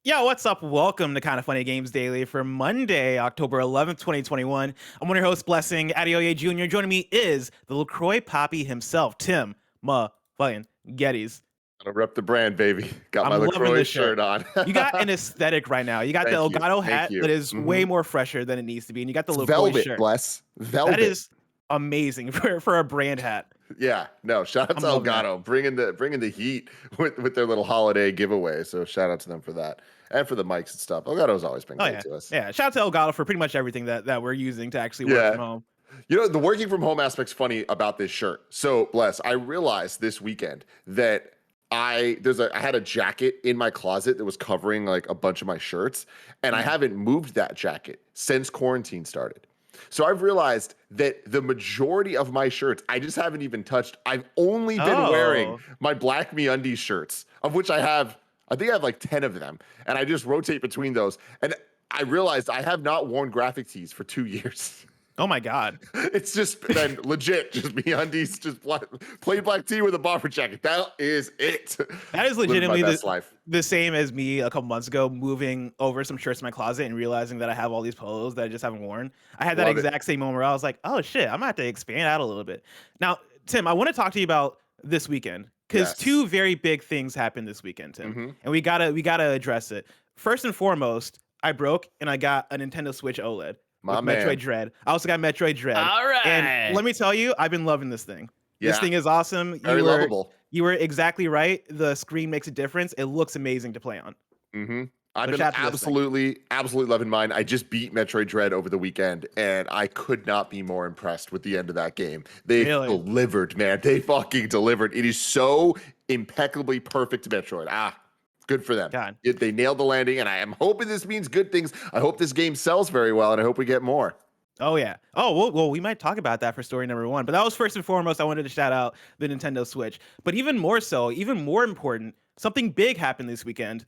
Yo, what's up? Welcome to Kind of Funny Games Daily for Monday, October 11th, 2021. I'm one of your hosts, Blessing Adeoye Jr. Joining me is the LaCroix Poppy himself, Tim fucking Geddes. Gotta rep the brand, baby. Got I'm my loving LaCroix this shirt on. You got an aesthetic right now. You got the Thank you. Elgato Thank hat you. that is way more fresher than it needs to be, and you got the It's LaCroix velvet, shirt. Bless. Velvet. That is amazing for a brand hat. Yeah, no, shout out I'm to loving that. Elgato bringing the heat with their little holiday giveaway. So shout out to them for that and for the mics and stuff. Elgato's always been Oh great yeah, to us. yeah. Shout out to Elgato for pretty much everything that we're using to actually work from home. You know, the working from home aspect's funny about this shirt. So, Bless, I realized this weekend that I had a jacket in my closet that was covering like a bunch of my shirts, and I haven't moved that jacket since quarantine started. So I've realized that the majority of my shirts I just haven't even touched. I've only been wearing my Black MeUndies shirts, of which I think I have like 10 of them, and I just rotate between those. And I realized I have not worn graphic tees for 2 years. Oh my God. It's just been legit, just MeUndies, just plain black tee with a bomber jacket. That is it. That is legitimately life. The same as me a couple months ago, moving over some shirts in my closet and realizing that I have all these polos that I just haven't worn. I had that exact same moment where I was like, oh shit, I'm gonna have to expand out a little bit. Now, Tim, I want to talk to you about this weekend because two very big things happened this weekend, Tim, and we gotta address it. First and foremost, I broke and I got a Nintendo Switch OLED. Metroid Dread. I also got Metroid Dread. All right. And let me tell you, I've been loving this thing. Yeah. This thing is awesome. Very lovable. You were exactly right. The screen makes a difference. It looks amazing to play on. I've been absolutely loving mine. I just beat Metroid Dread over the weekend, and I could not be more impressed with the end of that game. They delivered, man. They fucking delivered. It is so impeccably perfect Metroid. Good for them. God. They nailed the landing, and I am hoping this means good things. I hope this game sells very well, and I hope we get more. Oh, yeah. Oh, well, we might talk about that for story number one. But that was first and foremost, I wanted to shout out the Nintendo Switch. But even more so, even more important, something big happened this weekend.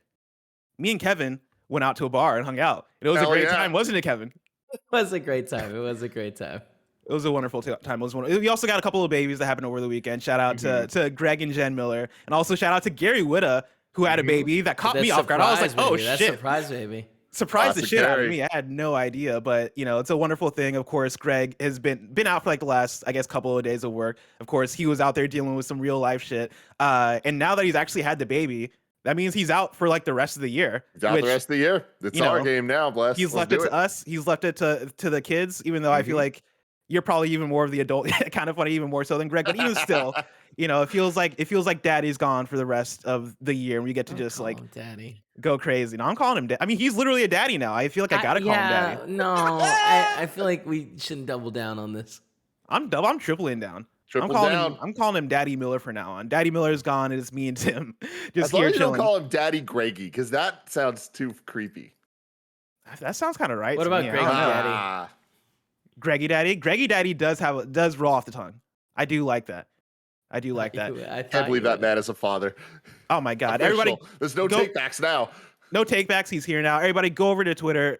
Me and Kevin went out to a bar and hung out. It was a great time, wasn't it, Kevin? It was a great time. It was a great time. It was a wonderful time. We also got a couple of babies that happened over the weekend. Shout out to Greg and Jen Miller. And also shout out to Gary Witta, who had a baby that caught me off guard. I was like, oh, shit. That's surprise, baby. Surprised the shit out of me. I had no idea, but you know, it's a wonderful thing. Of course, Greg has been out for like the last, I guess, couple of days of work. Of course, he was out there dealing with some real life shit. And now that he's actually had the baby, that means he's out for like the rest of the year. He's out the rest of the year. It's our game now, Bless. He's left it to us. He's left it to the kids, even though I feel like you're probably even more of the adult, kind of funny, even more so than Greg. But even still, you know, it feels like Daddy's gone for the rest of the year, and we get to just like Daddy go crazy. No, I'm calling him. I mean, he's literally a daddy now. I feel like I gotta call him Daddy. No, I feel like we shouldn't double down on this. I'm tripling down. I'm calling him Daddy Miller from now on. Daddy Miller's gone, and it's me and Tim just as long here as you chilling. don't call him Daddy Greggy, because that sounds too creepy. That sounds kind of right. What about Greggy Daddy? Greggy Daddy. Greggy Daddy does roll off the tongue. I do like that. I can't believe that man is a father. Oh my God! Official. Everybody, there's no takebacks now. No takebacks. He's here now. Everybody, go over to Twitter.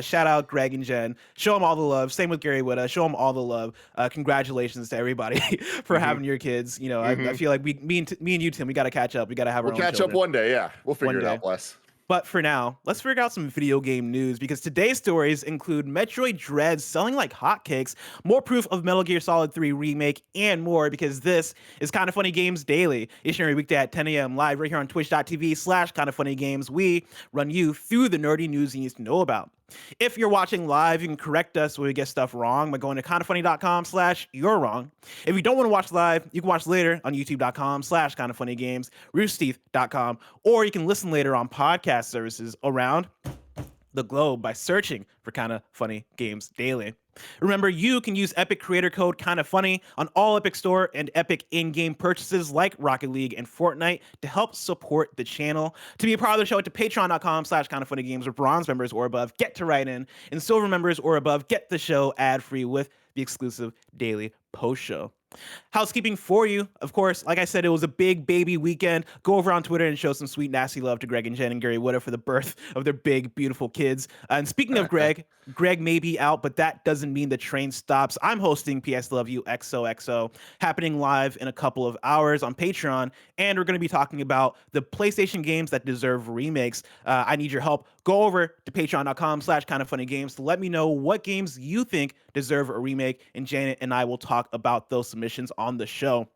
Shout out Greg and Jen. Show them all the love. Same with Gary Witta. Show them all the love. Congratulations to everybody for having your kids. You know, I feel like me and you, Tim, we got to catch up. We got to have our own children. We'll catch up one day. Yeah, we'll figure it out, Bless. But for now, let's figure out some video game news because today's stories include Metroid Dread selling like hotcakes, more proof of Metal Gear Solid 3 Remake, and more because this is Kind of Funny Games Daily. Each and every weekday at 10 a.m. live right here on twitch.tv/kindoffunnygames. We run you through the nerdy news you need to know about. If you're watching live, you can correct us when we get stuff wrong by going to kindoffunny.com/you're wrong. If you don't want to watch live, you can watch later on youtube.com/kindoffunnygames, roosterteeth.com, or you can listen later on podcast services around the globe by searching for Kind of Funny Games Daily. Remember, you can use Epic creator code KINDOFFUNNY on all Epic Store and Epic in-game purchases like Rocket League and Fortnite to help support the channel. To be a part of the show, to patreon.com/KindofFunnyGames, where bronze members or above get to write in, and silver members or above get the show ad-free with the exclusive daily post show. Housekeeping for you. Of course, like I said, it was a big baby weekend. Go over on Twitter and show some sweet, nasty love to Greg and Jen and Gary Whitta for the birth of their big, beautiful kids. And speaking of Greg may be out, but that doesn't mean the train stops. I'm hosting PS Love You XOXO, happening live in a couple of hours on Patreon. And we're going to be talking about the PlayStation games that deserve remakes. I need your help. Go over to patreon.com/kindoffunnygames to let me know what games you think deserve a remake, and Janet and I will talk about those submissions on the show.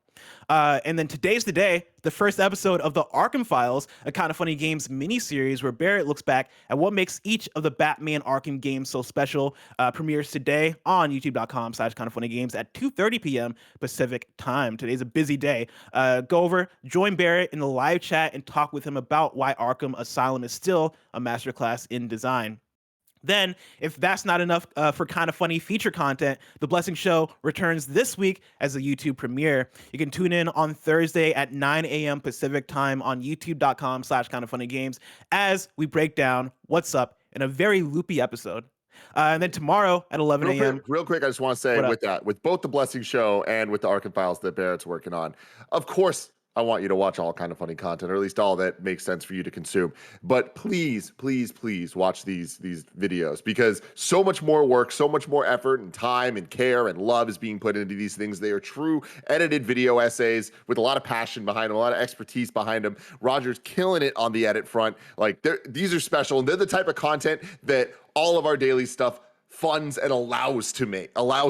And then today's the day, the first episode of the Arkham Files, a Kind of Funny Games mini-series where Barrett looks back at what makes each of the Batman Arkham games so special, premieres today on youtube.com/kindoffunnygames at 2:30 p.m. Pacific time. Today's a busy day. Go over, join Barrett in the live chat and talk with him about why Arkham Asylum is still a masterclass in design. Then, if that's not enough for kind of funny feature content, The Blessing Show returns this week as a YouTube premiere. You can tune in on Thursday at 9 a.m. Pacific time on youtube.com/kindoffunnygames as we break down what's up in a very loopy episode. And then tomorrow at 11 a.m. Real quick, I just want to say with both The Blessing Show and with the Arkham Files that Barrett's working on, of course, I want you to watch all kind of funny content, or at least all that makes sense for you to consume. But please, please, please watch these videos, because so much more work, so much more effort and time and care and love is being put into these things. They are true edited video essays with a lot of passion behind them, a lot of expertise behind them. Roger's killing it on the edit front. Like, these are special, and they're the type of content that all of our daily stuff funds and allows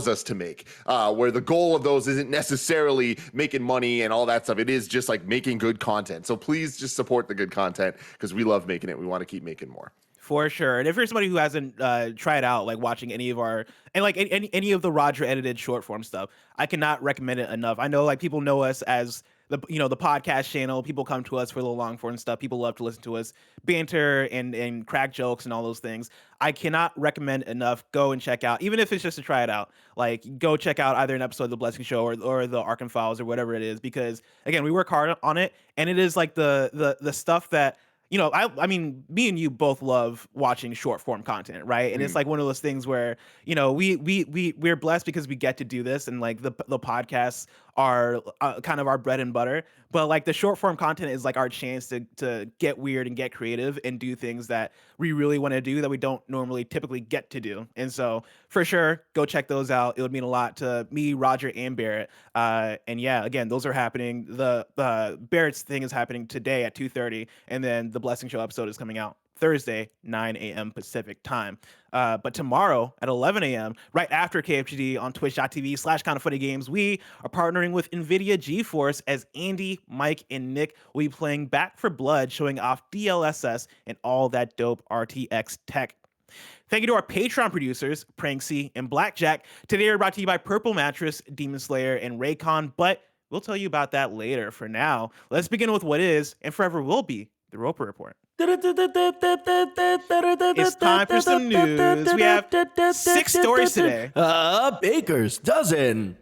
us to make, where the goal of those isn't necessarily making money and all that stuff. It is just like making good content. So please just support the good content, because we love making it. We want to keep making more. For sure. And if you're somebody who hasn't tried out like watching any of our and like any of the Roger edited short form stuff, I cannot recommend it enough. I know like people know us as the podcast channel. People come to us for the long form stuff. People love to listen to us banter and crack jokes and all those things. I cannot recommend enough. Go and check out, even if it's just to try it out. Like, go check out either an episode of The Blessing Show or the Arkham Files or whatever it is, because again, we work hard on it, and it is like the stuff that, I mean, me and you both love watching short form content, right? And it's like one of those things where, we're blessed because we get to do this, and like the podcasts are kind of our bread and butter. But like the short form content is like our chance to get weird and get creative and do things that we really want to do that we don't normally typically get to do. And so for sure, go check those out. It would mean a lot to me, Roger, and Barrett. And yeah, again, those are happening. The Barrett's thing is happening today at 2:30, and then the Blessing Show episode is coming out Thursday, 9 a.m. Pacific time. But tomorrow at 11 a.m., right after KFGD on twitch.tv/kindoffunnygames, we are partnering with Nvidia Geforce as Andy, Mike, and Nick will be playing Back for Blood, showing off DLSS and all that dope RTX tech. Thank you to our Patreon producers, Pranksy and Blackjack. Today we're brought to you by Purple Mattress, Demon Slayer, and Raycon, but we'll tell you about that later. For now, let's begin with what is, and forever will be, the Roper Report. It's time for some news. We have 6 stories today. Baker's dozen.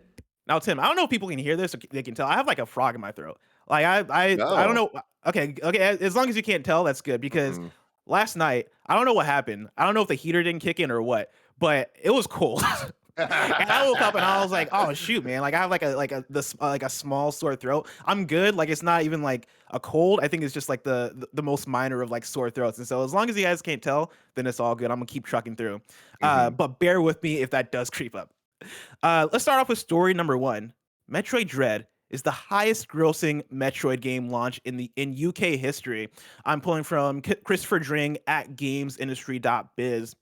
Now, Tim, I don't know if people can hear this or they can tell. I have like a frog in my throat. Like I don't know. Okay. As long as you can't tell, that's good, because last night, I don't know what happened. I don't know if the heater didn't kick in or what, but it was cold. And I woke up and I was like, "Oh shoot, man! Like I have like a small sore throat. I'm good. Like it's not even like a cold. I think it's just like the most minor of like sore throats. And so as long as you guys can't tell, then it's all good. I'm gonna keep trucking through. But bear with me if that does creep up. Let's start off with story number 1. Metroid Dread is the highest grossing Metroid game launch in UK history. I'm pulling from Christopher Dring at gamesindustry.biz.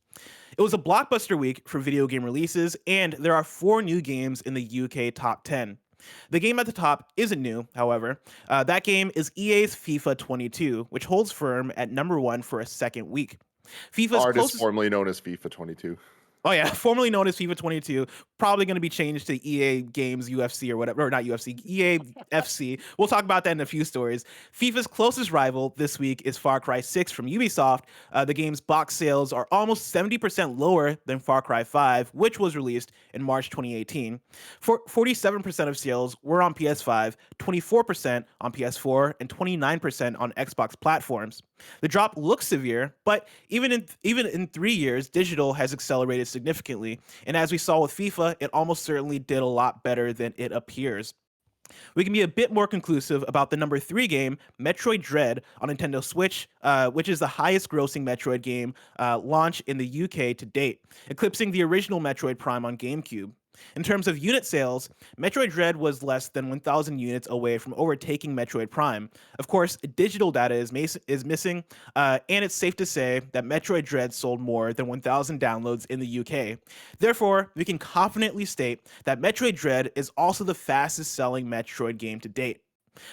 It was a blockbuster week for video game releases, and there are 4 new games in the UK top 10. The game at the top isn't new, however. That game is EA's FIFA 22, which holds firm at number 1 for a second week. Artist formerly known as FIFA 22. Oh yeah, formerly known as FIFA 22, probably going to be changed to EA Games UFC or whatever, or not UFC, EA FC. We'll talk about that in a few stories. FIFA's closest rival this week is Far Cry 6 from Ubisoft. The game's box sales are almost 70% lower than Far Cry 5, which was released in March 2018. 47% of sales were on PS5, 24% on PS4, and 29% on Xbox platforms. The drop looks severe, but even in 3 years, digital has accelerated significantly. And as we saw with FIFA, vanilla, it almost certainly did a lot better than it appears. We can be a bit more conclusive about the number 3 game, Metroid Dread, on Nintendo Switch, which is the highest grossing Metroid game launch in the UK to date, eclipsing the original Metroid Prime on GameCube. In terms of unit sales, Metroid Dread was less than 1,000 units away from overtaking Metroid Prime. Of course, digital data is missing, and it's safe to say that Metroid Dread sold more than 1,000 downloads in the UK. Therefore, we can confidently state that Metroid Dread is also the fastest selling Metroid game to date.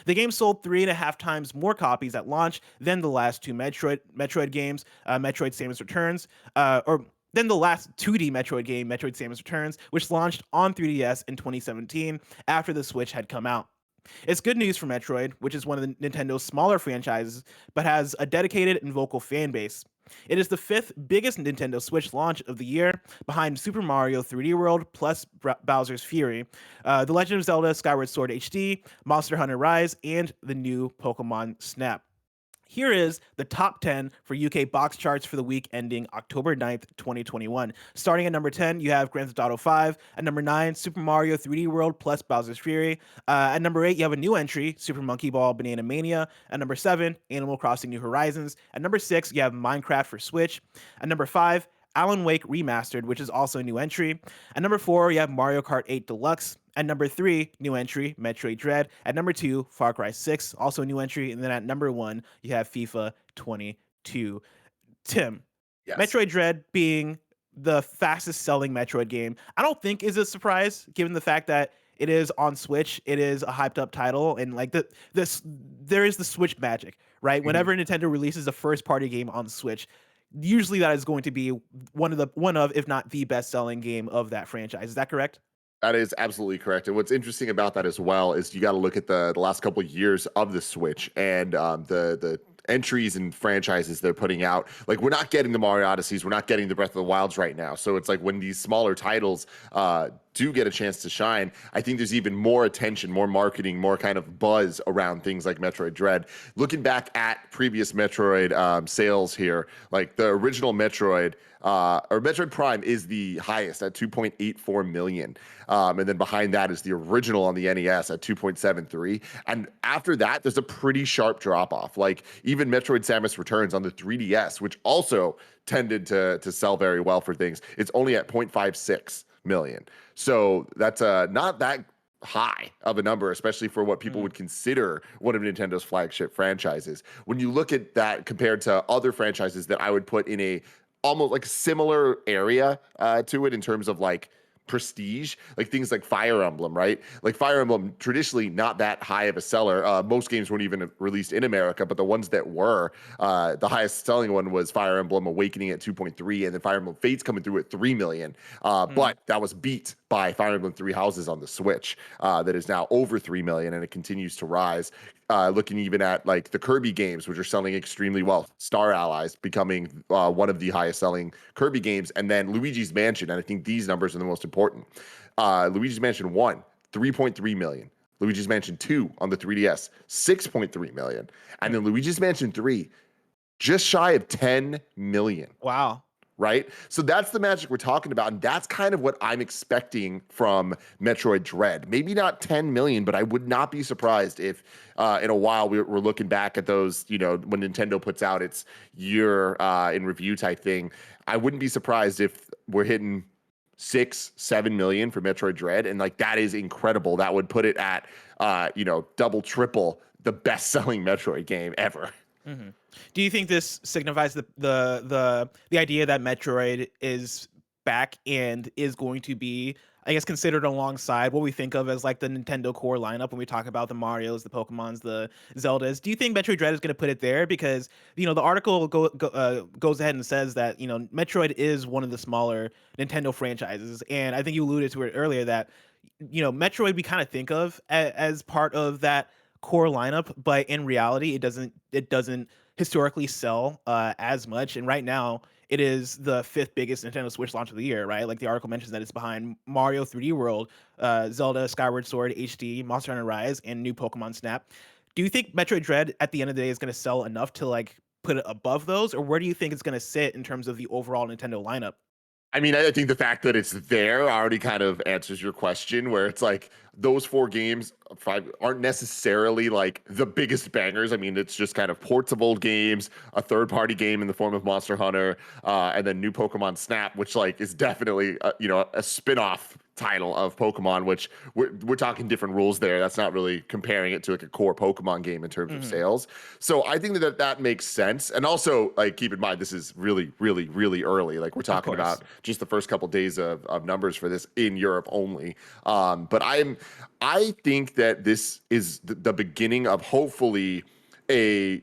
The game sold 3.5 times more copies at launch than the last two Metroid games, Metroid Samus Returns, or than the last 2D Metroid game, Metroid Samus Returns, which launched on 3DS in 2017 after the Switch had come out. It's good news for Metroid, which is one of Nintendo's smaller franchises, but has a dedicated and vocal fan base. It is the 5th biggest Nintendo Switch launch of the year, behind Super Mario 3D World plus Bowser's Fury, The Legend of Zelda Skyward Sword HD, Monster Hunter Rise, and the new Pokemon Snap. Here is the top 10 for UK box charts for the week ending October 9th, 2021. Starting at number 10, you have Grand Theft Auto 5. At number 9, Super Mario 3D World plus Bowser's Fury. At number 8, you have a new entry, Super Monkey Ball Banana Mania. At number 7, Animal Crossing New Horizons. At number 6, you have Minecraft for Switch. At number 5, Alan Wake Remastered, which is also a new entry. At number 4, you have Mario Kart 8 Deluxe. At number 3, new entry, Metroid Dread. At number 2, Far Cry 6, also a new entry. And then at number 1, you have FIFA 22. Tim, Yes. Metroid Dread being the fastest selling Metroid game, I don't think is a surprise given the fact that it is on Switch. It is a hyped up title, and like there is the Switch magic, right? Whenever Nintendo releases a first party game on Switch, usually that is going to be one of, if not the best selling game of that franchise. Is that correct? That is absolutely correct. And what's interesting about that as well is you got to look at the last couple of years of the Switch and the entries and franchises they're putting out. Like, we're not getting the Mario Odysseys, we're not getting the Breath of the Wilds right now. So it's like when these smaller titles do get a chance to shine, I think there's even more attention, more marketing, more kind of buzz around things like Metroid Dread. Looking back at previous Metroid sales here, like the original Metroid, or Metroid Prime is the highest at 2.84 million. And then behind that is the original on the NES at 2.73. And after that, there's a pretty sharp drop off. Like even Metroid Samus Returns on the 3DS, which also tended to sell very well for things, it's only at 0.56 million. So that's not that high of a number, especially for what people would consider one of Nintendo's flagship franchises. When you look at that compared to other franchises that I would put in a almost like similar area to it in terms of like prestige, like things like Fire Emblem, right? Like Fire Emblem, traditionally not that high of a seller. Most games weren't even released in America, but the ones that were, the highest selling one was Fire Emblem Awakening at 2.3, and then Fire Emblem Fates coming through at 3 million. But that was beat by Fire Emblem Three Houses on the Switch, that is now over 3 million, and it continues to rise. Looking even at like the Kirby games, which are selling extremely well. Star Allies becoming one of the highest selling Kirby games, and then Luigi's Mansion. And I think these numbers are the most important. Luigi's Mansion 1, 3.3 million. Luigi's Mansion 2 on the 3DS, 6.3 million. And then Luigi's Mansion 3, just shy of 10 million. Wow. Right? So that's the magic we're talking about. And that's kind of what I'm expecting from Metroid Dread. Maybe not 10 million, but I would not be surprised if in a while we're looking back at those, you know, when Nintendo puts out its year in review type thing. I wouldn't be surprised if we're hitting 6-7 million for Metroid Dread. And like, that is incredible. That would put it at, double, triple the best selling Metroid game ever. Mm-hmm. Do you think this signifies the idea that Metroid is back and is going to be, I guess, considered alongside what we think of as like the Nintendo core lineup when we talk about the Marios, the Pokemons, the Zeldas? Do you think Metroid Dread is going to put it there? Because, the article goes ahead and says that, Metroid is one of the smaller Nintendo franchises. And I think you alluded to it earlier that, Metroid we kind of think of as part of that core lineup, but in reality it doesn't historically sell as much. And right now it is the 5th biggest Nintendo Switch launch of the year, right? Like the article mentions that it's behind Mario 3D World, Zelda Skyward Sword HD, Monster Hunter Rise, and new Pokemon Snap. Do you think Metroid Dread at the end of the day is going to sell enough to like put it above those, or where do you think it's going to sit in terms of the overall Nintendo lineup? I mean, I think the fact that it's there already kind of answers your question, where it's like those 4 games, 5, aren't necessarily like the biggest bangers. I mean, it's just kind of ports of old games, a third-party game in the form of Monster Hunter, and then new Pokemon Snap, which like is definitely a spin-off title of Pokemon, which we're talking different rules there. That's not really comparing it to like a core Pokemon game in terms of sales. So I think that makes sense. And also, like, keep in mind, this is really, really, really early. Like, we're talking about just the first couple days of numbers for this in Europe only. But I think that this is the beginning of hopefully a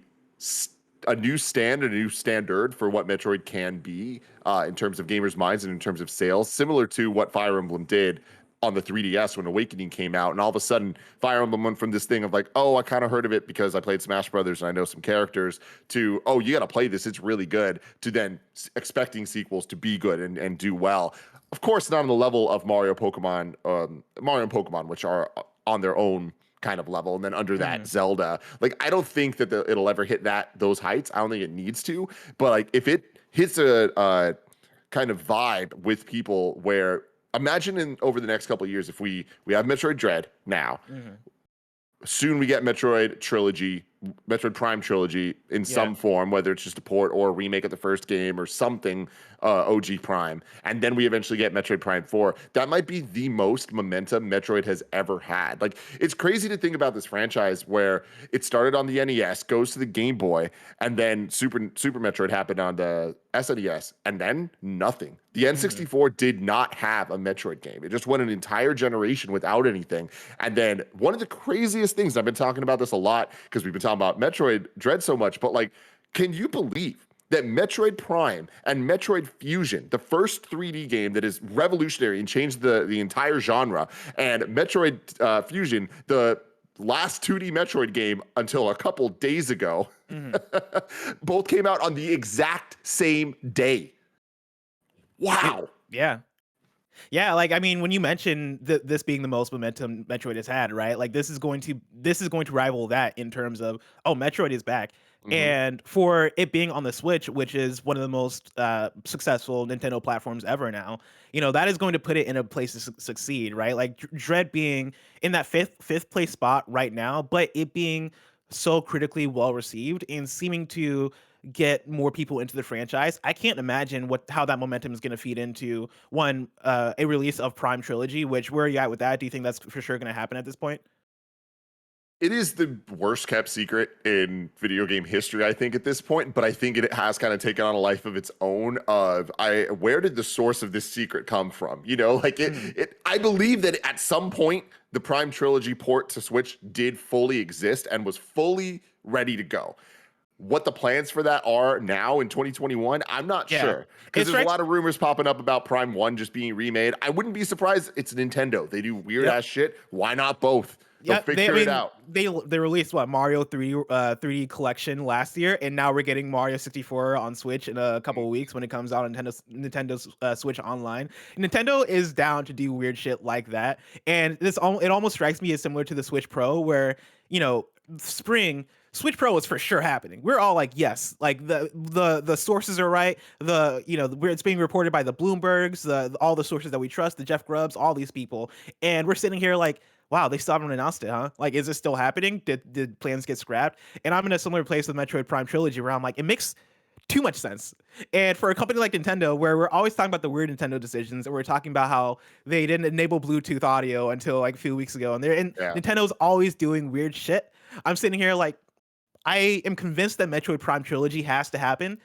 new standard for what Metroid can be in terms of gamers' minds and in terms of sales, similar to what Fire Emblem did on the 3DS when Awakening came out. And all of a sudden, Fire Emblem went from this thing of like, oh, I kind of heard of it because I played Smash Brothers and I know some characters, to, oh, you got to play this, it's really good, to then expecting sequels to be good and do well. Of course, not on the level of Mario and Pokemon, which are on their own kind of level, and then under that Zelda. Like, I don't think that it'll ever hit those heights. I don't think it needs to, but like if it hits a kind of vibe with people, where imagine over the next couple of years, if we have Metroid Dread now, soon we get Metroid Prime Trilogy in some form, whether it's just a port or a remake of the first game or something, OG Prime, and then we eventually get Metroid Prime 4. That might be the most momentum Metroid has ever had. Like, it's crazy to think about this franchise where it started on the NES, goes to the Game Boy, and then Super Metroid happened on the SNES, and then nothing. The N64 did not have a Metroid game. It just went an entire generation without anything. And then one of the craziest things, I've been talking about this a lot because we've been talking about Metroid Dread so much, but like, can you believe that Metroid Prime and Metroid Fusion, the first 3D game that is revolutionary and changed the entire genre, and Metroid Fusion, the last 2D Metroid game until a couple days ago, both came out on the exact same day? Wow. Yeah. Yeah, like, I mean, when you mention this being the most momentum Metroid has had, right? Like, this is going to rival that in terms of, oh, Metroid is back. And for it being on the Switch, which is one of the most successful Nintendo platforms ever now, that is going to put it in a place to succeed, right? Like, Dread being in that fifth place spot right now, but it being so critically well received and seeming to get more people into the franchise. I can't imagine how that momentum is going to feed into a release of Prime Trilogy. Which, where are you at with that? Do you think that's for sure going to happen at this point? It is the worst kept secret in video game history, I think, at this point, but I think it has kind of taken on a life of its own. Where did the source of this secret come from? I believe that at some point the Prime Trilogy port to Switch did fully exist and was fully ready to go. What the plans for that are now in 2021, I'm not sure. Because there's a lot of rumors popping up about Prime 1 just being remade. I wouldn't be surprised. It's Nintendo. They do weird ass shit. Why not both? They'll figure it out. They released Mario 3D collection last year, and now we're getting Mario 64 on Switch in a couple of weeks when it comes out on Nintendo's Switch Online. Nintendo is down to do weird shit like that, and it almost strikes me as similar to the Switch Pro, where spring Switch Pro is for sure happening. We're all like, yes, like the sources are right. It's being reported by the Bloombergs, all the sources that we trust, the Jeff Grubbs, all these people, and we're sitting here like, wow, they still haven't announced it, huh? Like, is this still happening? Did plans get scrapped? And I'm in a similar place with Metroid Prime Trilogy, where I'm like, it makes too much sense. And for a company like Nintendo, where we're always talking about the weird Nintendo decisions, and we're talking about how they didn't enable Bluetooth audio until like a few weeks ago, and Nintendo's always doing weird shit. I'm sitting here like, I am convinced that Metroid Prime Trilogy has to happen,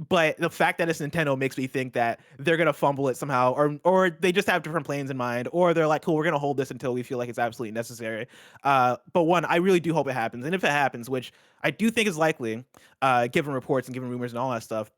but the fact that it's Nintendo makes me think that they're gonna fumble it somehow, or they just have different plans in mind, or they're like, cool, we're gonna hold this until we feel like it's absolutely necessary. But I really do hope it happens, and if it happens, which I do think is likely, given reports and given rumors and all that stuff,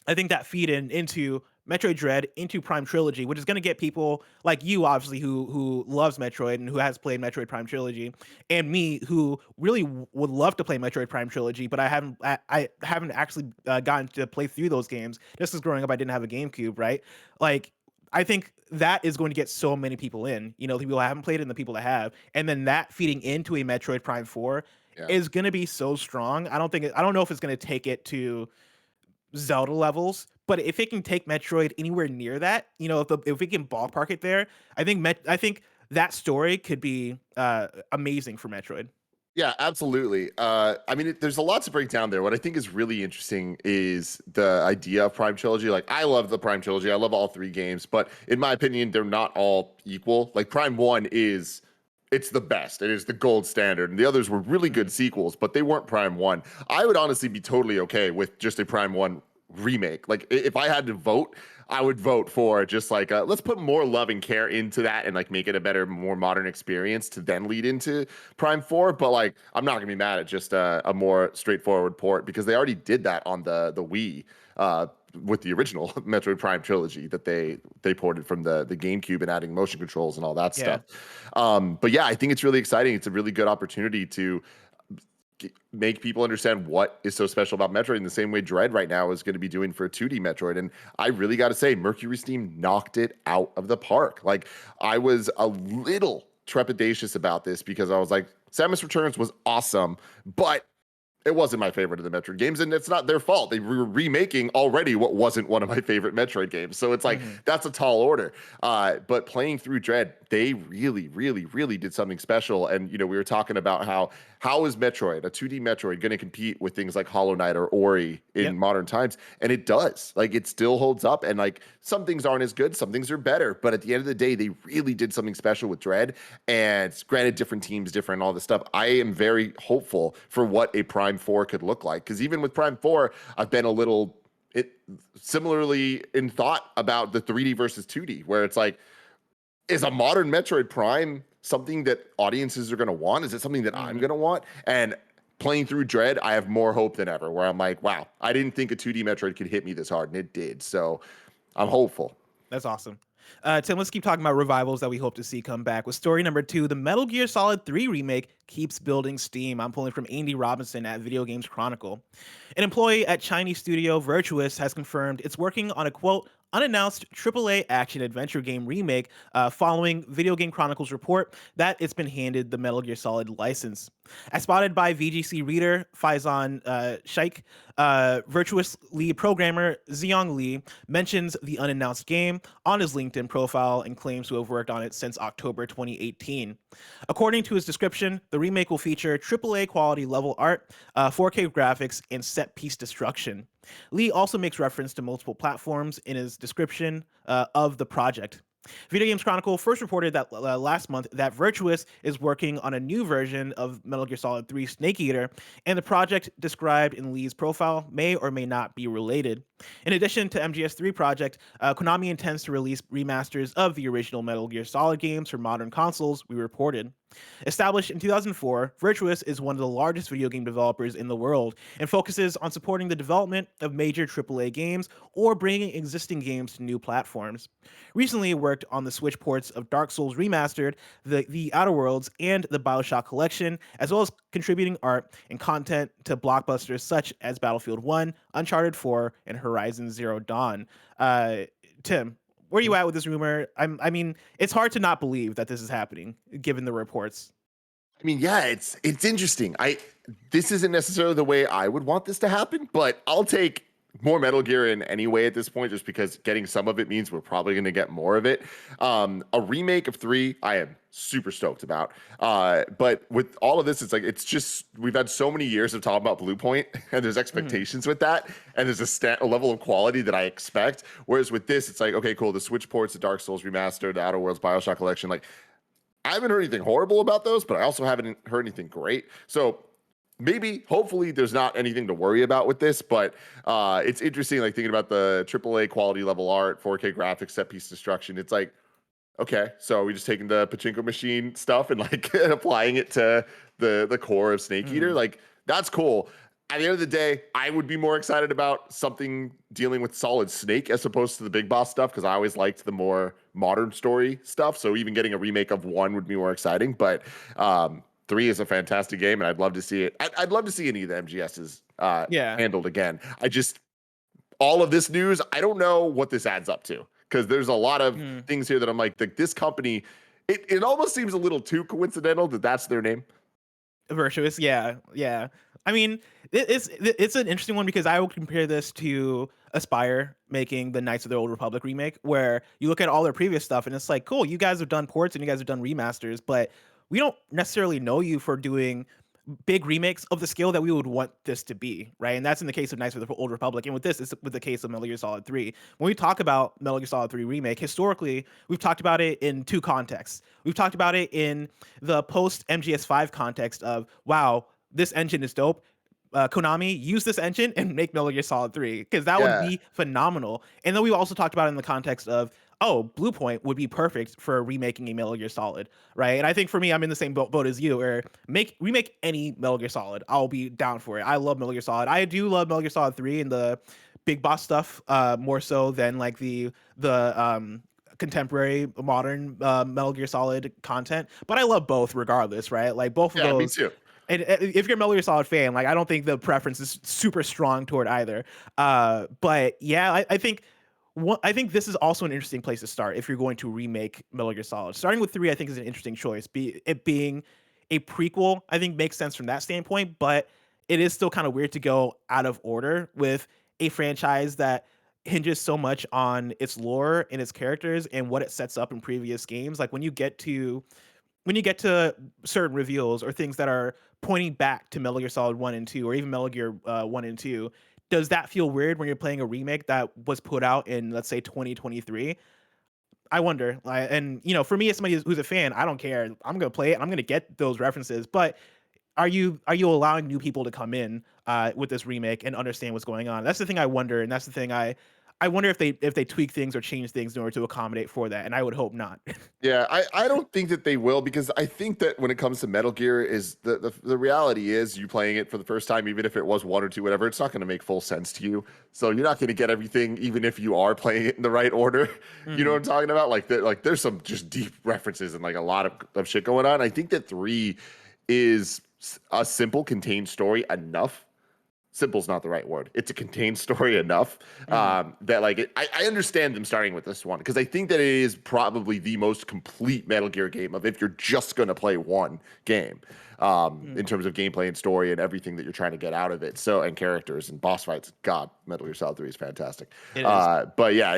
I think that feed into Metroid Dread, into Prime Trilogy, which is going to get people like you, obviously, who loves Metroid and who has played Metroid Prime Trilogy, and me, who really would love to play Metroid Prime Trilogy, but I haven't actually gotten to play through those games. Just as growing up, I didn't have a GameCube, right? Like, I think that is going to get so many people in, the people that haven't played it and the people that have, and then that feeding into a Metroid Prime 4 is going to be so strong. I don't know if it's going to take it to Zelda levels, But if it can take Metroid anywhere near that, if we can ballpark it there, I think that story could be amazing for Metroid. Yeah, absolutely. I mean, there's a lot to break down there. What I think is really interesting is the idea of Prime Trilogy. Like, I love the Prime Trilogy. I love all three games, but in my opinion, they're not all equal. Like, Prime 1 it's the best. It is the gold standard. And the others were really good sequels, but they weren't Prime 1. I would honestly be totally okay with just a Prime 1 remake. Like, if I had to vote, I would vote for just like let's put more love and care into that and like make it a better, more modern experience to then lead into Prime 4. But like, I'm not gonna be mad at just a more straightforward port because they already did that on the Wii with the original Metroid Prime trilogy that they ported from the GameCube and adding motion controls and all that Yeah. stuff. But yeah, I think it's really exciting. It's a really good opportunity to make people understand what is so special about Metroid in the same way Dread right now is going to be doing for a 2D Metroid. And I really got to say, Mercury Steam knocked it out of the park. Like, I was a little trepidatious about this because I was like, Samus Returns was awesome, but it wasn't my favorite of the Metroid games, and it's not their fault. They were remaking already what wasn't one of my favorite Metroid games. So it's like, that's a tall order. But playing through Dread, they really, really, really did something special. And, we were talking about how is Metroid, a 2D Metroid, going to compete with things like Hollow Knight or Ori in modern times? And it does. Like, it still holds up. And like, some things aren't as good, some things are better. But at the end of the day, they really did something special with Dread. And granted, different teams, different all this stuff. I am very hopeful for what a Prime 4 could look like. Because even with Prime 4, I've been a little similarly in thought about the 3D versus 2D, where it's like, is a modern Metroid Prime something that audiences are going to want? Is it something that I'm going to want? And playing through Dread, I have more hope than ever, where I'm like, wow, I didn't think a 2D Metroid could hit me this hard, and it did. So I'm hopeful. That's awesome. Tim, let's keep talking about revivals that we hope to see come back. With story number 2, the Metal Gear Solid 3 remake keeps building steam. I'm pulling from Andy Robinson at Video Games Chronicle. An employee at Chinese studio Virtuous has confirmed it's working on a, quote, unannounced AAA action adventure game remake following Video Game Chronicle's report that it's been handed the Metal Gear Solid license. As spotted by VGC reader Faizan Sheikh, Virtuous lead programmer Xiong Li mentions the unannounced game on his LinkedIn profile and claims to have worked on it since October 2018. According to his description, the remake will feature AAA quality level art, 4K graphics, and set-piece destruction. Lee also makes reference to multiple platforms in his description of the project. Video Games Chronicle first reported that last month that Virtuous is working on a new version of Metal Gear Solid 3 Snake Eater, and the project described in Lee's profile may or may not be related. In addition to MGS3 project, Konami intends to release remasters of the original Metal Gear Solid games for modern consoles, we reported. Established in 2004, Virtuous is one of the largest video game developers in the world and focuses on supporting the development of major AAA games or bringing existing games to new platforms. Recently, it worked on the Switch ports of Dark Souls Remastered, the Outer Worlds, and the BioShock Collection, as well as contributing art and content to blockbusters such as Battlefield 1, Uncharted 4, and Horizon Zero Dawn. Tim, where are you at with this rumor? I mean, it's hard to not believe that this is happening, given the reports. I mean, yeah, it's interesting. This isn't necessarily the way I would want this to happen, but I'll take more Metal Gear in anyway at this point, just because getting some of it means we're probably going to get more of it. A remake of 3, I am super stoked about. But with all of this, it's just we've had so many years of talking about Blue Point, and there's expectations with that, and there's a level of quality that I expect. Whereas with this, it's like, okay, cool, the Switch ports, the Dark Souls Remastered, the Outer Worlds, BioShock Collection, like, I haven't heard anything horrible about those, but I also haven't heard anything great. So maybe, hopefully, there's not anything to worry about with this, but it's interesting, like, thinking about the AAA quality level art, 4K graphics, set piece destruction. It's like, okay, so are we just taking the pachinko machine stuff and like applying it to the core of Snake Eater? Like, that's cool. At the end of the day, I would be more excited about something dealing with Solid Snake as opposed to the big boss stuff, because I always liked the more modern story stuff. So even getting a remake of 1 would be more exciting. But 3 is a fantastic game, and I'd love to see it. I'd love to see any of the MGSs handled again. All of this news, I don't know what this adds up to, because there's a lot of things here that I'm like this company, it almost seems a little too coincidental that that's their name. Virtuous, yeah. I mean, it's an interesting one because I would compare this to Aspire making the Knights of the Old Republic remake, where you look at all their previous stuff and it's like, cool, you guys have done ports and you guys have done remasters, but we don't necessarily know you for doing big remakes of the scale that we would want this to be, right? And that's in the case of Knights of the Old Republic. And with this, it's with the case of Metal Gear Solid 3. When we talk about Metal Gear Solid 3 Remake, historically, we've talked about it in two contexts. We've talked about it in the post MGS5 context of, wow, this engine is dope. Konami, use this engine and make Metal Gear Solid 3, because that would Yeah. be phenomenal. And then we've also talked about it in the context of, oh, Bluepoint would be perfect for remaking a Metal Gear Solid, right? And I think for me, I'm in the same boat as you, where remake any Metal Gear Solid, I'll be down for it. I love Metal Gear Solid. I do love Metal Gear Solid 3 and the big boss stuff more so than like the contemporary modern Metal Gear Solid content. But I love both regardless, right? Like both of Yeah, me those. too. And if you're a Metal Gear Solid fan, like I don't think the preference is super strong toward either. But yeah, I think I think this is also an interesting place to start if you're going to remake Metal Gear Solid. Starting with 3, I think is an interesting choice. It being a prequel, I think makes sense from that standpoint, but it is still kind of weird to go out of order with a franchise that hinges so much on its lore and its characters and what it sets up in previous games. Like when you get to certain reveals or things that are pointing back to Metal Gear Solid 1 and 2, or even Metal Gear 1 and 2, does that feel weird when you're playing a remake that was put out in, let's say, 2023? I wonder. And, for me as somebody who's a fan, I don't care. I'm going to play it. I'm going to get those references. But are you allowing new people to come in with this remake and understand what's going on? That's the thing I wonder, and that's the thing I wonder if they tweak things or change things in order to accommodate for that, and I would hope not. Yeah, I don't think that they will, because I think that when it comes to Metal Gear, is the reality is you playing it for the first time, even if it was 1 or 2, whatever, it's not going to make full sense to you. So you're not going to get everything, even if you are playing it in the right order. You know what I'm talking about? Like there's some just deep references and like a lot of shit going on. I think that 3 is a simple, contained story enough. Simple's not the right word. It's a contained story enough that like I understand them starting with this one, because I think that it is probably the most complete Metal Gear game of if you're just going to play one game in terms of gameplay and story and everything that you're trying to get out of it. So, and characters and boss fights. God, Metal Gear Solid 3 is fantastic. It is. But yeah,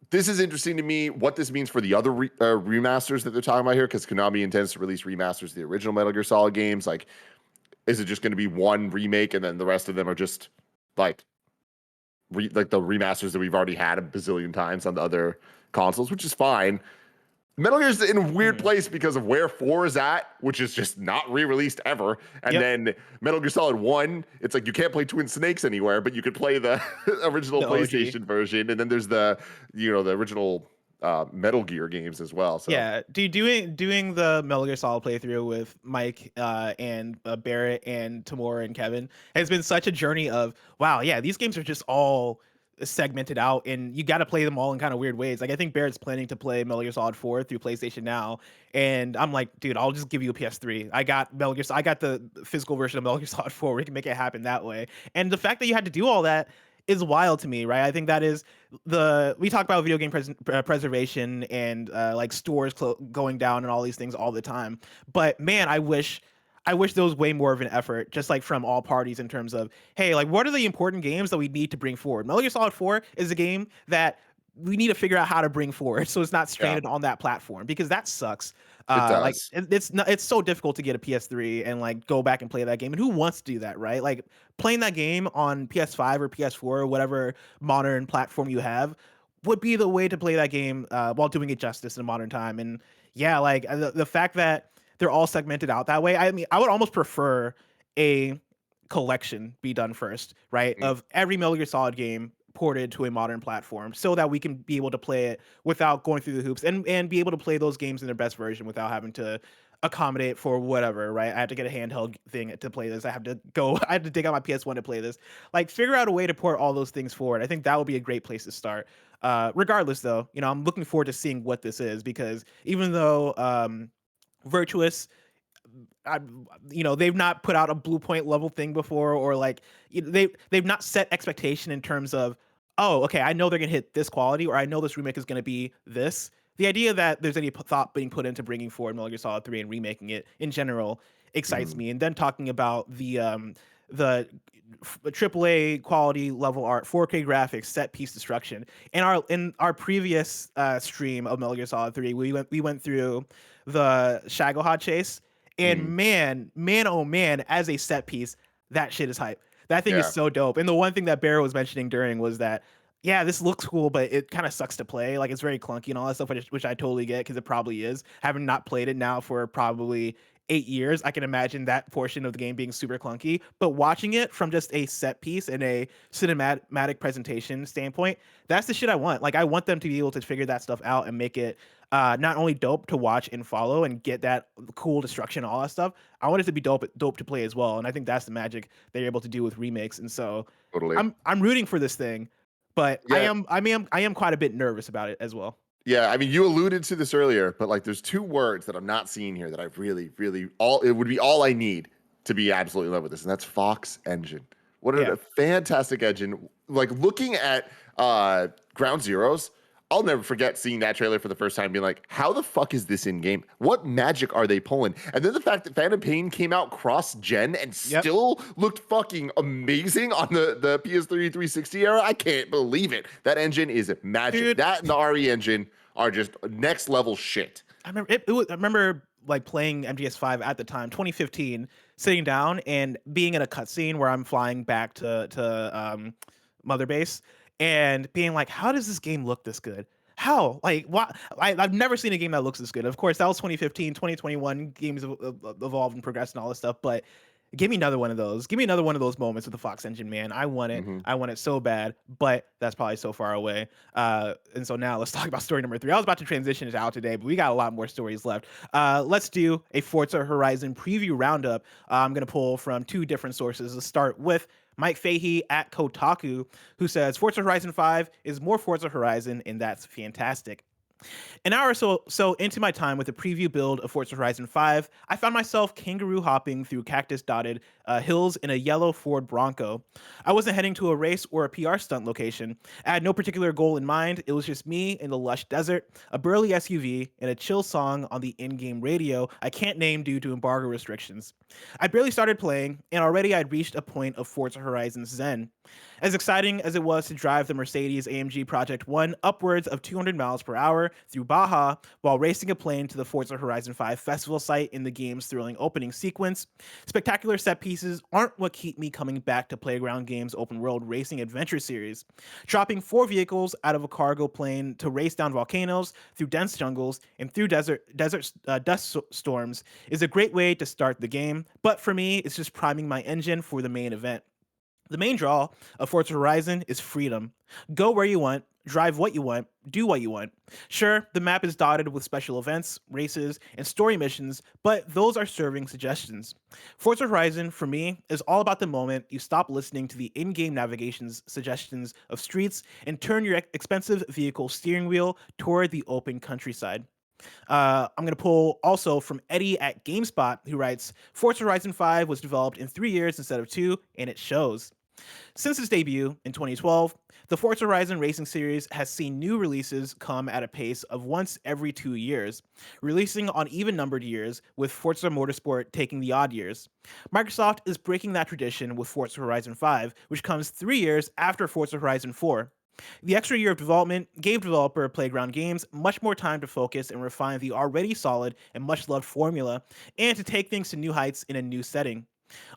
this is interesting to me, what this means for the other remasters that they're talking about here, because Konami intends to release remasters of the original Metal Gear Solid games. Like, is it just going to be one remake and then the rest of them are just like like the remasters that we've already had a bazillion times on the other consoles, which is fine. Metal Gear's in a weird place because of where 4 is at, which is just not re-released ever. And then Metal Gear Solid 1, it's like you can't play Twin Snakes anywhere, but you could play the original PlayStation version. And then there's the original Metal Gear games as well. So yeah, doing the Metal Gear Solid playthrough with Mike and Barrett and Tamora and Kevin has been such a journey of, wow, yeah, these games are just all segmented out and you got to play them all in kind of weird ways. Like I think Barrett's planning to play Metal Gear Solid 4 through PlayStation Now, and I'm like, dude, I'll just give you a PS3. I got the physical version of Metal Gear Solid 4. We can make it happen that way. And the fact that you had to do all that is wild to me, right? I think that is we talk about video game preservation and like stores going down and all these things all the time. But man, I wish there was way more of an effort, just like from all parties in terms of, hey, like what are the important games that we need to bring forward? Metal Gear Solid 4 is a game that we need to figure out how to bring forward so it's not stranded on that platform, because that sucks. Like does. it's so difficult to get a PS3 and like go back and play that game. And who wants to do that, right? Like playing that game on PS5 or PS4 or whatever modern platform you have would be the way to play that game while doing it justice in a modern time. And yeah, like the fact that they're all segmented out that way. I mean, I would almost prefer a collection be done first, right? Of every Metal Gear Solid game ported to a modern platform so that we can be able to play it without going through the hoops and be able to play those games in their best version without having to accommodate for whatever, right? I have to get a handheld thing to play this. I have to dig out my PS1 to play this. Like figure out a way to port all those things forward. I think that would be a great place to start. Regardless though, I'm looking forward to seeing what this is, because even though Virtuous, they've not put out a Blue Point level thing before, or like they've not set expectation in terms of, oh, okay, I know they're gonna hit this quality, or I know this remake is gonna be this. The idea that there's any thought being put into bringing forward Metal Gear Solid 3 and remaking it in general excites me. And then talking about AAA quality level art, 4K graphics, set piece destruction. In our previous stream of Metal Gear Solid 3, we went through the Shagohod chase, and Mm, oh man, as a set piece, that shit is hype. That thing is yeah, so dope. And the one thing that Barrett was mentioning during was that, yeah, this looks cool, but it kind of sucks to play. Like, it's very clunky and all that stuff, which I totally get because it probably is. Having not played it now for probably 8 years, I can imagine that portion of the game being super clunky. But watching it from just a set piece and a cinematic presentation standpoint, that's the shit I want. Like, I want them to be able to figure that stuff out and make it not only dope to watch and follow and get that cool destruction, all that stuff. I want it to be dope to play as well. And I think that's the magic they're able to do with remakes. And so totally. I'm rooting for this thing, but Yeah, I am quite a bit nervous about it as well. yeah. I mean, you alluded to this earlier, but like, there's two words that I'm not seeing here that I really, really all it would be all I need to be absolutely in love with this, and that's Fox Engine. What Yeah. a fantastic engine! Like looking at Ground Zeroes, I'll never forget seeing that trailer for the first time, being like, "How the fuck is this in game? What magic are they pulling?" And then the fact that Phantom Pain came out cross-gen and Yep. still looked fucking amazing on the PS3 360 era, I can't believe it. That engine is magic. Dude, That and the RE engine are just next level shit. I remember like playing MGS5 at the time, 2015, sitting down and being in a cutscene where I'm flying back to Mother Base and being like, how does this game look this good? How? Like, what? I've never seen a game that looks this good. Of course, that was 2015, 2021. Games have evolved and progressed and all this stuff, but give me another one of those. Give me another one of those moments with the Fox engine, man. I want it. Hmm. I want it so bad, but that's probably so far away. And so now let's talk about story number 3. I was about to transition it out today, but we got a lot more stories left. Let's do a Forza Horizon preview roundup. I'm going to pull from 2 different sources. Let's start with Mike Fahey at Kotaku, who says Forza Horizon 5 is more Forza Horizon, and that's fantastic. An hour or so into my time with a preview build of Forza Horizon 5, I found myself kangaroo hopping through cactus-dotted hills in a yellow Ford Bronco. I wasn't heading to a race or a PR stunt location. I had no particular goal in mind. It was just me in the lush desert, a burly SUV, and a chill song on the in-game radio I can't name due to embargo restrictions. I barely started playing, and already I'd reached a point of Forza Horizon Zen. As exciting as it was to drive the Mercedes AMG Project 1 upwards of 200 miles per hour through Baja while racing a plane to the Forza Horizon 5 festival site in the game's thrilling opening sequence, spectacular set pieces aren't what keep me coming back to Playground Games' open world racing adventure series. Dropping 4 vehicles out of a cargo plane to race down volcanoes, through dense jungles, and through dust storms is a great way to start the game, but for me, it's just priming my engine for the main event. The main draw of Forza Horizon is freedom. Go where you want, drive what you want, do what you want. Sure, the map is dotted with special events, races, and story missions, but those are serving suggestions. Forza Horizon, for me, is all about the moment you stop listening to the in-game navigation's suggestions of streets and turn your expensive vehicle steering wheel toward the open countryside. I'm going to pull also from Eddie at GameSpot, who writes, Forza Horizon 5 was developed in 3 years instead of 2, and it shows. Since its debut in 2012, the Forza Horizon racing series has seen new releases come at a pace of once every 2 years, releasing on even-numbered years, with Forza Motorsport taking the odd years. Microsoft is breaking that tradition with Forza Horizon 5, which comes 3 years after Forza Horizon 4. The extra year of development gave developer Playground Games much more time to focus and refine the already solid and much-loved formula, and to take things to new heights in a new setting.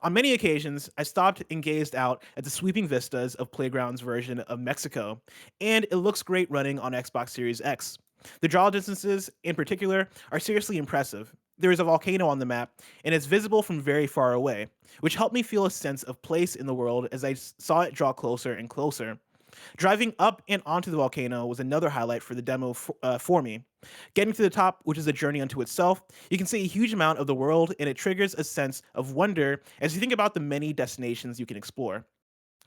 On many occasions, I stopped and gazed out at the sweeping vistas of Playground's version of Mexico, and it looks great running on Xbox Series X. The draw distances, in particular, are seriously impressive. There is a volcano on the map, and it's visible from very far away, which helped me feel a sense of place in the world as I saw it draw closer and closer. Driving up and onto the volcano was another highlight for the demo for me. Getting to the top, which is a journey unto itself, you can see a huge amount of the world, and it triggers a sense of wonder as you think about the many destinations you can explore.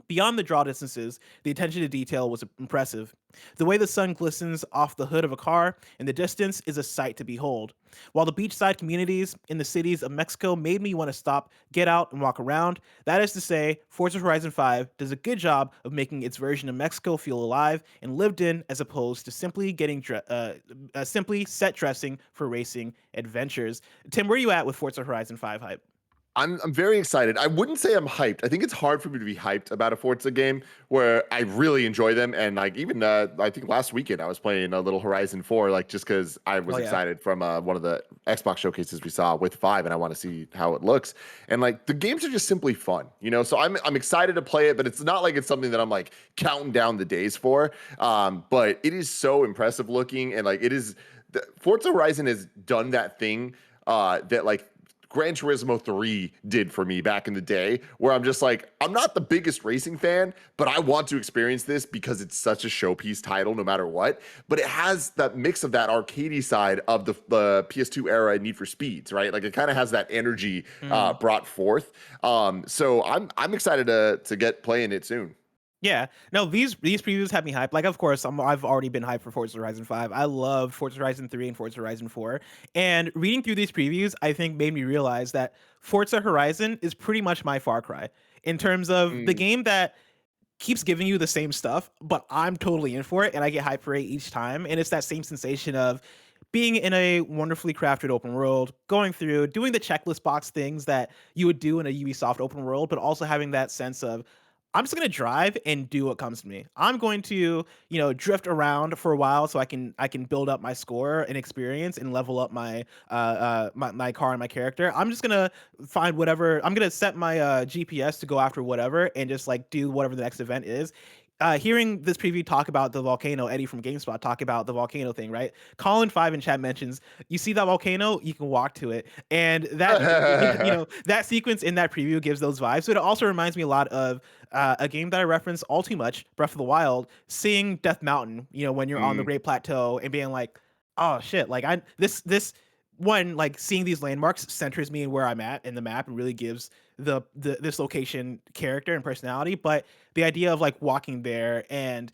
Beyond the draw distances, the attention to detail was impressive. The way the sun glistens off the hood of a car in the distance is a sight to behold. While the beachside communities in the cities of Mexico made me want to stop, get out, and walk around, that is to say, Forza Horizon 5 does a good job of making its version of Mexico feel alive and lived in, as opposed to simply set dressing for racing adventures. Tim, where are you at with Forza Horizon 5 hype? I'm very excited. I wouldn't say I'm hyped. I think it's hard for me to be hyped about a Forza game where I really enjoy them. And like even I think last weekend I was playing a little Horizon 4, like just because I was Oh yeah. excited from one of the Xbox showcases we saw with 5, and I want to see how it looks. And like the games are just simply fun, you know. So I'm excited to play it, but it's not like it's something that I'm like counting down the days for. But it is so impressive looking, and like it is. Forza Horizon has done that thing that like Gran Turismo 3 did for me back in the day, where I'm just like, I'm not the biggest racing fan, but I want to experience this because it's such a showpiece title no matter what. But it has that mix of that arcadey side of the PS2 era Need for Speeds, right? Like it kind of has that energy Mm. brought forth. So I'm excited to get playing it soon. Yeah. No, these previews have me hyped. Like, of course, I've already been hyped for Forza Horizon 5. I love Forza Horizon 3 and Forza Horizon 4. And reading through these previews, I think made me realize that Forza Horizon is pretty much my Far Cry in terms of the Mm, game that keeps giving you the same stuff, but I'm totally in for it and I get hyped for it each time. And it's that same sensation of being in a wonderfully crafted open world, going through, doing the checklist box things that you would do in a Ubisoft open world, but also having that sense of I'm just gonna drive and do what comes to me. I'm going to, drift around for a while so I can build up my score and experience and level up my car and my character. I'm just gonna find whatever. I'm gonna set my GPS to go after whatever and just like do whatever the next event is. Hearing this preview talk about the volcano, Eddie from GameSpot talk about the volcano thing, right? Colin5 in chat mentions you see that volcano, you can walk to it, and that mm. that sequence in that preview gives those vibes. But it also reminds me a lot of a game that I reference all too much, Breath of the Wild, seeing Death Mountain, when you're on the Great Plateau and being like, oh shit, like this one, like seeing these landmarks centers me in where I'm at in the map and really gives the this location character and personality. But the idea of like walking there and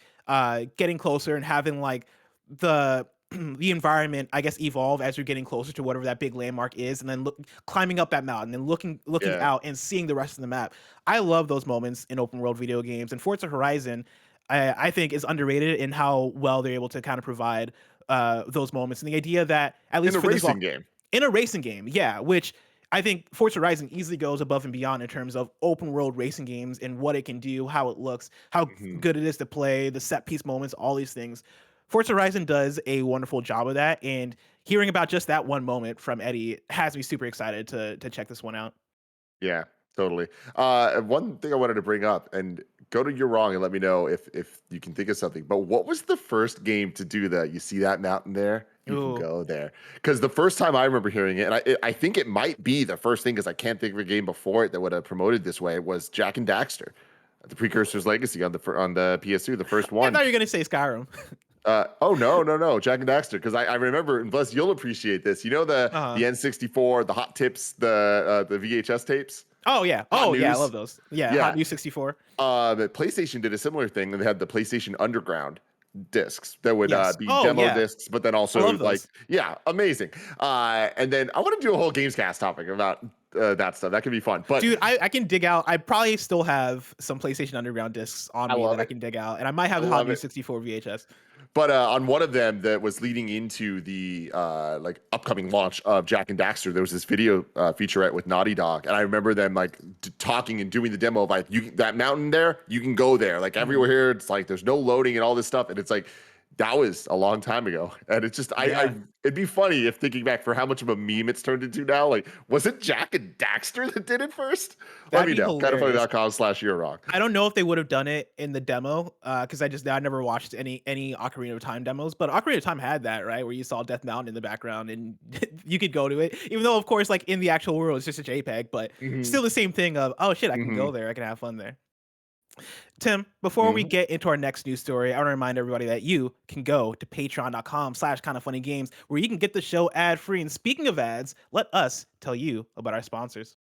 getting closer and having like the the environment, I guess, evolve as you're getting closer to whatever that big landmark is, and then climbing up that mountain and looking Yeah. out and seeing the rest of the map. I love those moments in open world video games, and Forza Horizon, I think, is underrated in how well they're able to kind of provide those moments, and the idea that at In least a for this racing game. in a racing game, yeah, which I think Forza Horizon easily goes above and beyond in terms of open world racing games and what it can do, how it looks, how Mhm. good it is to play, the set piece moments, all these things. Forza Horizon does a wonderful job of that, and hearing about just that one moment from Eddie has me super excited to check this one out. Yeah, totally. One thing I wanted to bring up, and go to You're Wrong and let me know if you can think of something. But what was the first game to do that? You see that mountain there? You can Ooh, go there. Because the first time I remember hearing it, and I think it might be the first thing, because I can't think of a game before it that would have promoted this way, was Jack and Daxter, the Precursor's Legacy on the PS2, the first I one. thought you were gonna say Skyrim. Oh no, Jack and Daxter, because I remember, and plus you'll appreciate this. You know Uh-huh. the N64, the hot tips, the VHS tapes, Oh yeah, hot oh yeah, I love news. those. Yeah, Hot Yeah, News 64. PlayStation did a similar thing, and they had the PlayStation Underground discs that would Yes. be Oh demo yeah, discs, but then I also love like, those. yeah, amazing. And then I want to do a whole Gamescast topic about that stuff. That could be fun. But Dude, I can dig out. I probably still have some PlayStation Underground discs on I me love that I it. can dig out, and I might I have the Hot love News it. 64 VHS. But on one of them that was leading into the like upcoming launch of Jack and Daxter, there was this video featurette with Naughty Dog, and I remember them like talking and doing the demo of like, that mountain there, you can go there. Like Mhm. everywhere here, it's like there's no loading and all this stuff, and it's like that was a long time ago, and it's just Yeah, it'd be funny if thinking back for how much of a meme it's turned into now. Like, was it Jack and Daxter that did it first? Let that'd me be know. hilarious. Kindafunny.com/you're wrong. I don't know if they would have done it in the demo, because I never watched any Ocarina of Time demos, but Ocarina of Time had that, right, where you saw Death Mountain in the background and you could go to it, even though of course like in the actual world it's just a JPEG, but Hmm. still the same thing of oh shit, I can Hmm. go there, I can have fun there. Tim, before we Hmm. get into our next news story, I want to remind everybody that you can go to patreon.com/kindafunnygames where you can get the show ad free. And speaking of ads, let us tell you about our sponsors.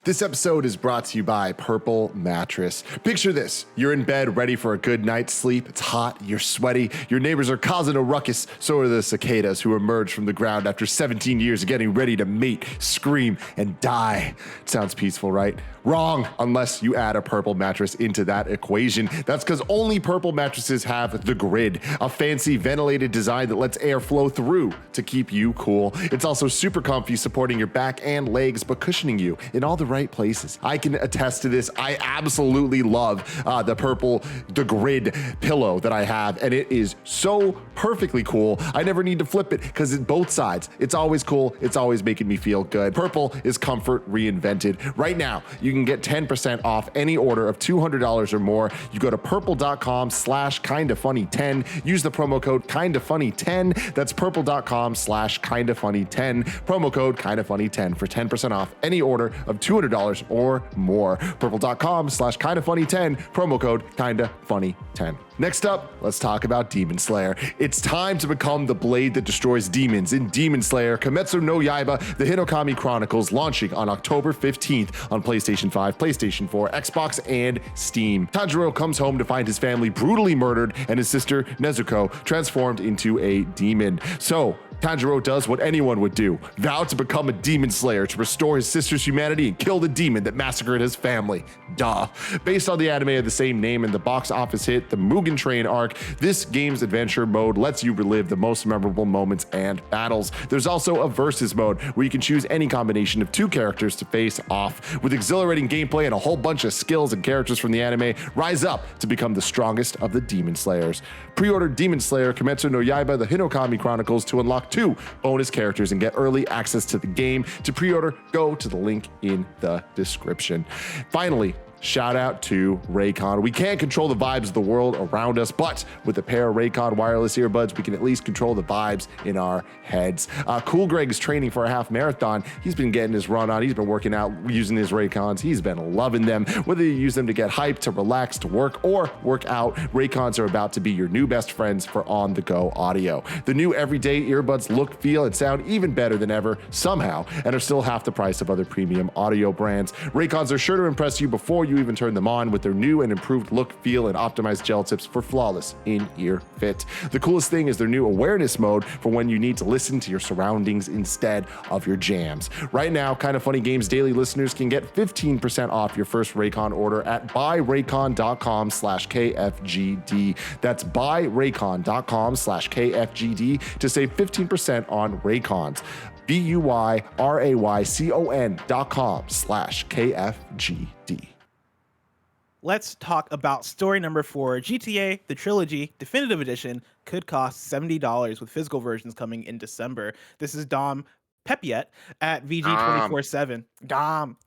This episode is brought to you by Purple Mattress. Picture this. You're in bed ready for a good night's sleep. It's hot, you're sweaty, your neighbors are causing a ruckus, so are the cicadas who emerged from the ground after 17 years of getting ready to mate, scream, and die. Sounds peaceful, right? Wrong, unless you add a Purple Mattress into that equation. That's because only Purple mattresses have the Grid, a fancy ventilated design that lets air flow through to keep you cool. It's also super comfy, supporting your back and legs, but cushioning you in all the right places. I can attest to this. I absolutely love the Grid pillow that I have, and it is so perfectly cool. I never need to flip it because it's both sides. It's always cool. It's always making me feel good. Purple is comfort reinvented. Right now, you can get 10% off any order of $200 or more. You go to purple.com/kindafunny10. Use the promo code kindafunny10. That's purple.com/kindafunny10. Promo code kindafunny10 for 10% off any order of $200 or more. Purple.com/kindafunny10. Promo code kindafunny10. Next up, let's talk about Demon Slayer. It's time to become the blade that destroys demons in Demon Slayer Kimetsu no Yaiba, the Hinokami Chronicles, launching on October 15th on PlayStation 5, PlayStation 4, Xbox, and Steam. Tanjiro comes home to find his family brutally murdered and his sister Nezuko transformed into a demon. So, Tanjiro does what anyone would do, vow to become a demon slayer to restore his sister's humanity and kill the demon that massacred his family. Duh. Based on the anime of the same name and the box office hit, the Mugen Train arc, this game's adventure mode lets you relive the most memorable moments and battles. There's also a versus mode where you can choose any combination of two characters to face off. With exhilarating gameplay and a whole bunch of skills and characters from the anime, rise up to become the strongest of the demon slayers. Pre-order Demon Slayer Kimetsu no Yaiba, the Hinokami Chronicles to unlock 2 bonus characters and get early access to the game. To pre-order, go to the link in the description. Finally, shout out to Raycon. We can't control the vibes of the world around us, but with a pair of Raycon wireless earbuds, we can at least control the vibes in our heads. Cool Greg is training for a half marathon. He's been getting his run on. He's been working out using his Raycons. He's been loving them. Whether you use them to get hyped, to relax, to work, or work out, Raycons are about to be your new best friends for on-the-go audio. The new everyday earbuds look, feel, and sound even better than ever somehow, and are still half the price of other premium audio brands. Raycons are sure to impress you before you even turn them on with their new and improved look, feel, and optimized gel tips for flawless in-ear fit. The coolest thing is their new awareness mode for when you need to listen to your surroundings instead of your jams. Right now, Kinda Funny Games Daily listeners can get 15% off your first Raycon order at buyraycon.com/KFGD. That's buyraycon.com/KFGD to save 15% on Raycons. BUYRAYCON.com/KFGD. Let's talk about story number 4. GTA, the Trilogy, Definitive Edition, could cost $70 with physical versions coming in December. This is Dom Peppiatt at VG247. Dom.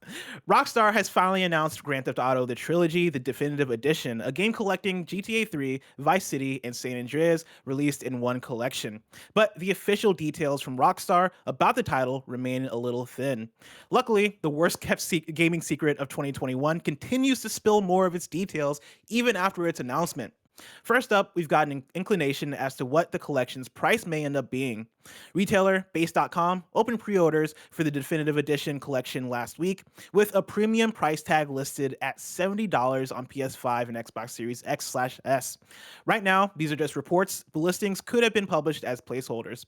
Rockstar has finally announced Grand Theft Auto, the Trilogy, the Definitive Edition, a game collecting GTA 3, Vice City, and San Andreas, released in one collection. But the official details from Rockstar about the title remain a little thin. Luckily, the worst kept gaming secret of 2021 continues to spill more of its details even after its announcement. First up, we've got an inclination as to what the collection's price may end up being. Retailer Base.com opened pre-orders for the Definitive Edition collection last week, with a premium price tag listed at $70 on PS5 and Xbox Series X/S. Right now, these are just reports. The listings could have been published as placeholders.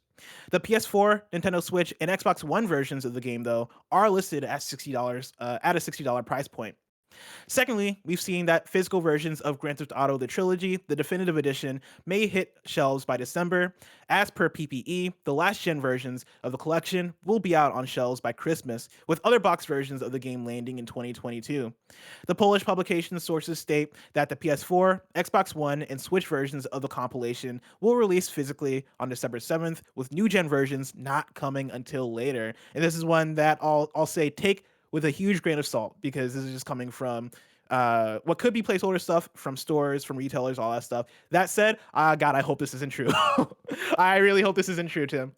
The PS4, Nintendo Switch, and Xbox One versions of the game, though, are listed at $60 at a $60 price point. Secondly, we've seen that physical versions of Grand Theft Auto, the Trilogy, the Definitive Edition, may hit shelves by December. As per PPE, the last-gen versions of the collection will be out on shelves by Christmas, with other box versions of the game landing in 2022. The Polish publication sources state that the PS4, Xbox One, and Switch versions of the compilation will release physically on December 7th, with new-gen versions not coming until later. And this is one that I'll say take with a huge grain of salt, because this is just coming from what could be placeholder stuff from stores, from retailers, all that stuff. That said, God, I hope this isn't true. I really hope this isn't true, Tim.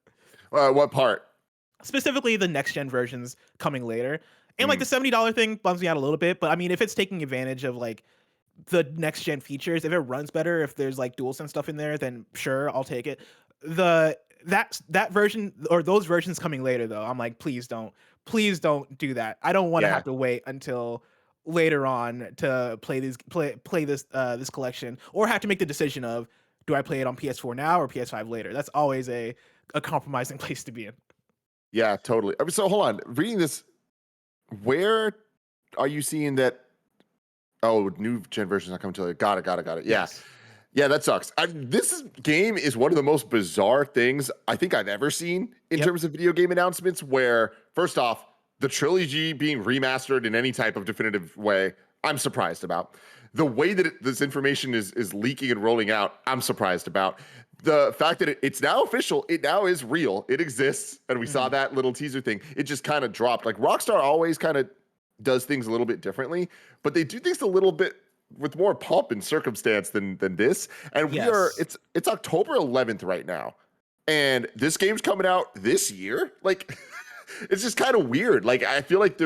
What part? Specifically, the next-gen versions coming later. And like the $70 thing bums me out a little bit, but I mean, if it's taking advantage of like the next-gen features, if it runs better, if there's like DualSense stuff in there, then sure, I'll take it. that version or those versions coming later though. I'm like, please don't do that. I don't want to Yeah. have to wait until later on to play this collection, or have to make the decision of, do I play it on PS4 now or PS5 later? That's always a compromising place to be in. Yeah, totally. I mean, so hold on. Reading this, where are you seeing that? Oh, new gen version's not coming till later. Got it. Yeah. Yes. Yeah, that sucks. Game is one of the most bizarre things I think I've ever seen in Yep. terms of video game announcements, where, first off, the trilogy being remastered in any type of definitive way, I'm surprised about. The way that this information is leaking and rolling out, I'm surprised about. The fact that it's now official, it now is real, it exists, and we saw that little teaser thing. It just kind of dropped. Like, Rockstar always kind of does things a little bit differently, but they do things a little bit with more pomp and circumstance than this. And Yes. it's October 11th right now, and this game's coming out this year. Like, it's just kind of weird. Like, I feel like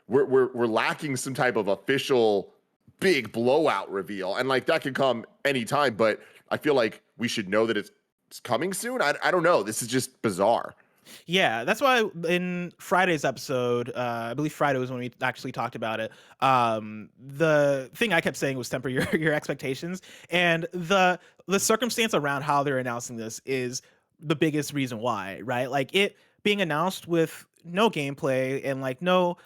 we're lacking some type of official big blowout reveal, and like that could come anytime. But I feel like we should know that it's coming soon. I don't know. This is just bizarre. Yeah, that's why in Friday's episode, I believe Friday was when we actually talked about it. The thing I kept saying was temper your expectations, and the circumstance around how they're announcing this is the biggest reason why, right? Like, it being announced with no gameplay and like no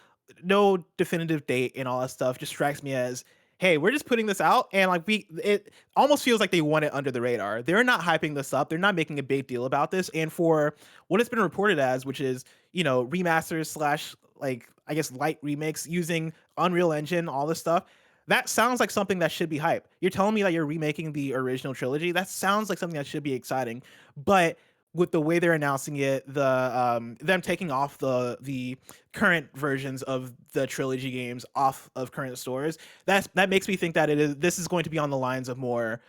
definitive date and all that stuff just strikes me as, hey, we're just putting this out, and like it almost feels like they want it under the radar. They're not hyping this up. They're not making a big deal about this. And for what it's been reported as, which is, remasters slash, like, I guess, light remakes using Unreal Engine, all this stuff, that sounds like something that should be hype. You're telling me that you're remaking the original trilogy. That sounds like something that should be exciting. But with the way they're announcing it, them taking off the current versions of the trilogy games off of current stores, that makes me think that this is going to be on the lines of more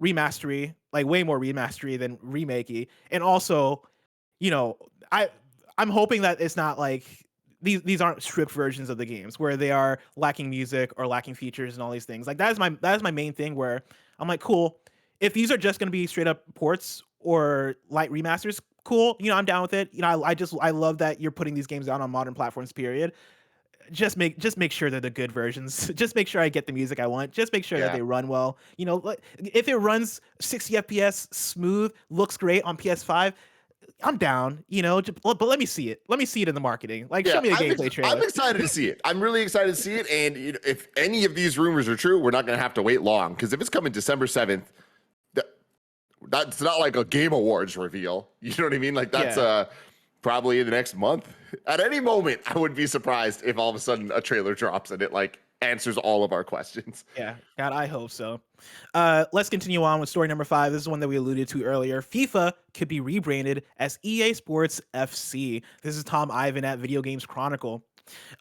remastery, like way more remastery than remakey. And also, you know, I I'm hoping that it's not like these aren't stripped versions of the games where they are lacking music or lacking features and all these things. Like, that is my main thing, where I'm like, cool, if these are just going to be straight up ports or light remasters, cool, I'm down with it. I love that you're putting these games out on modern platforms, period. Just make sure they're the good versions. Just make sure I get the music I want. Just make sure that Yeah. they run well. Like, if it runs 60 FPS smooth, looks great on PS5, I'm down, but let me see it. Let me see it in the marketing. Like, show Yeah, me a gameplay I'm trailer. excited to see it. I'm really excited to see it. And if any of these rumors are true, we're not going to have to wait long, because if it's coming December 7th, that's not like a Game Awards reveal. You know what I mean? Like, that's probably in the next month. At any moment, I wouldn't be surprised if all of a sudden a trailer drops and it like answers all of our questions. Yeah, God, I hope so. Let's continue on with story number 5. This is one that we alluded to earlier. FIFA could be rebranded as EA Sports FC. This is Tom Ivan at Video Games Chronicle.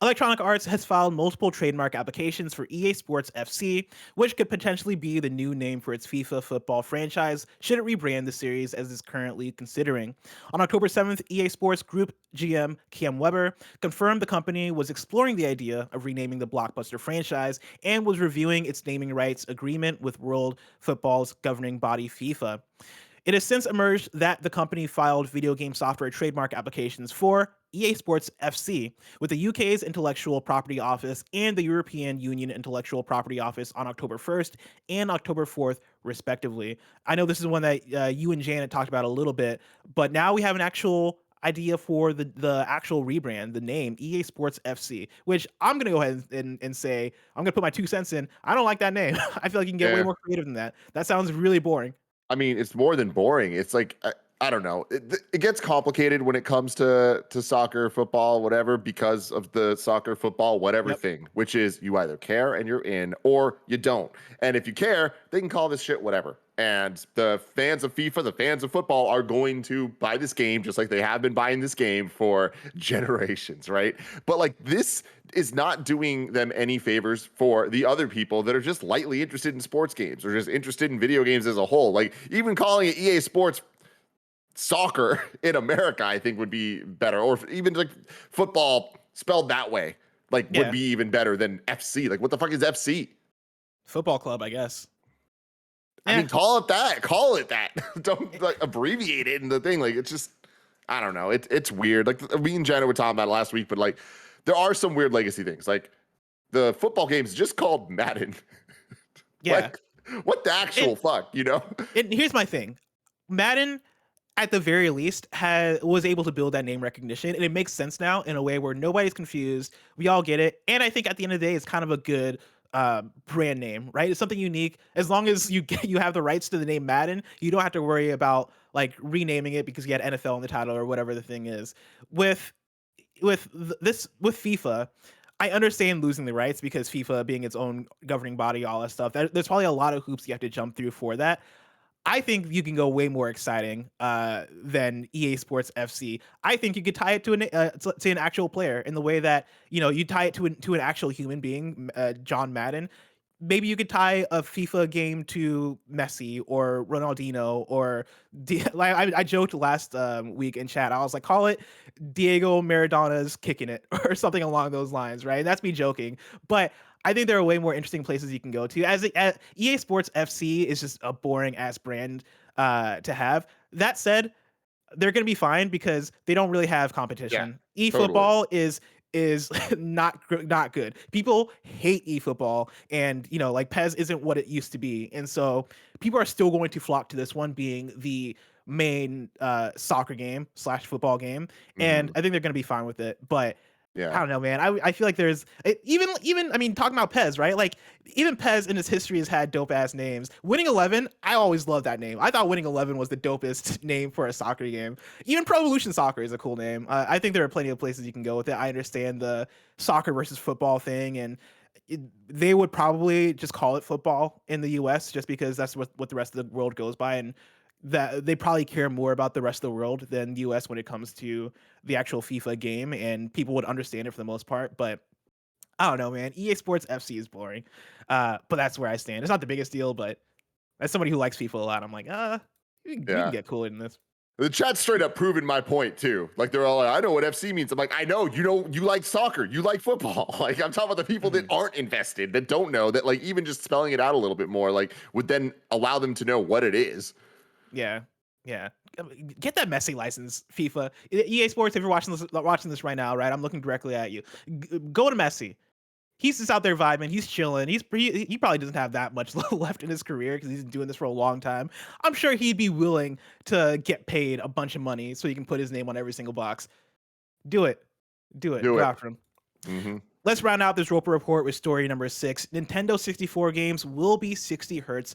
Electronic Arts has filed multiple trademark applications for EA Sports FC, which could potentially be the new name for its FIFA football franchise should it rebrand the series, as is currently considering. On October 7th, EA Sports Group GM Cam Weber confirmed the company was exploring the idea of renaming the blockbuster franchise and was reviewing its naming rights agreement with World Football's governing body, FIFA. It has since emerged that the company filed video game software trademark applications for EA Sports FC with the UK's Intellectual Property Office and the European Union Intellectual Property Office on October 1st and October 4th, respectively. I know this is one that you and Janet talked about a little bit, but now we have an actual idea for the actual rebrand, the name EA Sports FC, which I'm going to go ahead and say, I'm going to put my 2 cents in. I don't like that name. I feel like you can get way more creative than that. That sounds really boring. I mean, it's more than boring. It's like, I don't know. It gets complicated when it comes to soccer, football, whatever, because of the soccer, football, whatever thing, which is you either care and you're in, or you don't. And if you care, they can call this shit whatever. And the fans of FIFA, the fans of football are going to buy this game just like they have been buying this game for generations, right? But like, this is not doing them any favors for the other people that are just lightly interested in sports games or just interested in video games as a whole. Like, even calling it EA Sports Soccer in America, I think would be better. Or even like football spelled that way, like would be even better than FC. Like, what the fuck is FC? Football club, I guess. I mean, call it that. Call it that. Don't like abbreviate it in the thing. Like it's just, I don't know. It's weird. Like me and Jenna were talking about it last week, but like there are some weird legacy things. Like the football game's just called Madden. Yeah. Like what the actual fuck, you know? And here's my thing. Madden, at the very least, was able to build that name recognition, and it makes sense now in a way where nobody's confused. We all get it, and I think at the end of the day, it's kind of a good brand name, right? It's something unique. As long as you have the rights to the name Madden, you don't have to worry about like renaming it because you had NFL in the title or whatever the thing is. With with FIFA, I understand losing the rights because FIFA being its own governing body, all that stuff. There's probably a lot of hoops you have to jump through for that. I think you can go way more exciting than EA Sports FC. I think you could tie it to an actual player in the way that you tie it to an actual human being, John Madden. Maybe you could tie a FIFA game to Messi or Ronaldinho or like I joked last week in chat. I was like, call it Diego Maradona's kicking it or something along those lines, right? That's me joking, but I think there are way more interesting places you can go to. As EA Sports FC is just a boring ass brand to have. That said, they're going to be fine because they don't really have competition. eFootball is not good. People hate eFootball, and like PES isn't what it used to be, and so people are still going to flock to this one being the main soccer game / football game, and I think they're going to be fine with it. But I don't know, man. I feel like there's even I mean, talking about PES, right? Like even PES in its history has had dope ass names. Winning 11, I always loved that name. I thought Winning 11 was the dopest name for a soccer game. Even Pro Evolution Soccer is a cool name. I think there are plenty of places you can go with it. I understand the soccer versus football thing, and they would probably just call it football in the US just because that's what the rest of the world goes by, and that they probably care more about the rest of the world than the US when it comes to the actual FIFA game, and people would understand it for the most part. But I don't know, man. EA Sports FC is boring. But that's where I stand. It's not the biggest deal, but as somebody who likes FIFA a lot, I'm like, you can get cooler than this. The chat's straight up proving my point too. Like they're all like, I know what FC means. I'm like, I know, you like soccer, you like football. Like I'm talking about the people that aren't invested, that don't know, that like even just spelling it out a little bit more, like would then allow them to know what it is. Yeah. Get that Messi license, FIFA. EA Sports, if you're watching this right now, right? I'm looking directly at you. Go to Messi. He's just out there vibing. He's chilling. He probably doesn't have that much left in his career because he's been doing this for a long time. I'm sure he'd be willing to get paid a bunch of money so he can put his name on every single box. Do it. Go after him. Let's round out this Roper report with story number 6. Nintendo 64 games will be 60 hertz.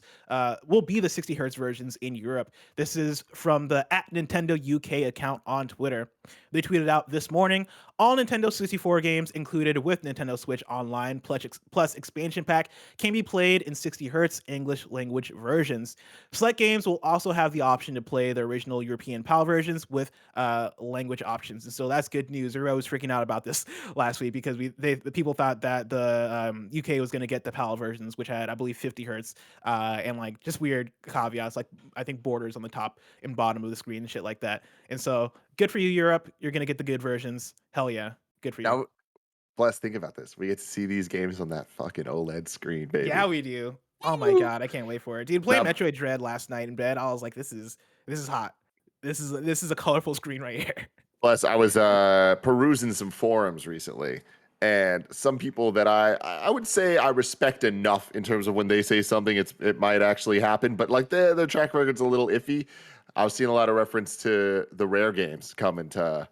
Will be the 60 hertz versions in Europe. This is from the @Nintendo UK account on Twitter. They tweeted out this morning, all Nintendo 64 games included with Nintendo Switch Online plus expansion pack can be played in 60 hertz English language versions. Select games will also have the option to play the original European PAL versions with language options. And so that's good news. Everybody was freaking out about this last week because the people thought that the UK was going to get the PAL versions, which had, I believe, 50 hertz and like just weird caveats, like I think borders on the top and bottom of the screen and shit like that. And so good for you, Europe. You're going to get the good versions. Hell yeah. Good for you. Now, plus, think about this. We get to see these games on that fucking OLED screen, baby. Yeah, we do. Oh my God. I can't wait for it. Dude, playing Metroid Dread last night in bed, I was like, this is hot. This is a colorful screen right here. Plus, I was perusing some forums recently, and some people that I would say I respect enough in terms of when they say something, it might actually happen, but like their track record's a little iffy. I was seeing a lot of reference to the rare games coming to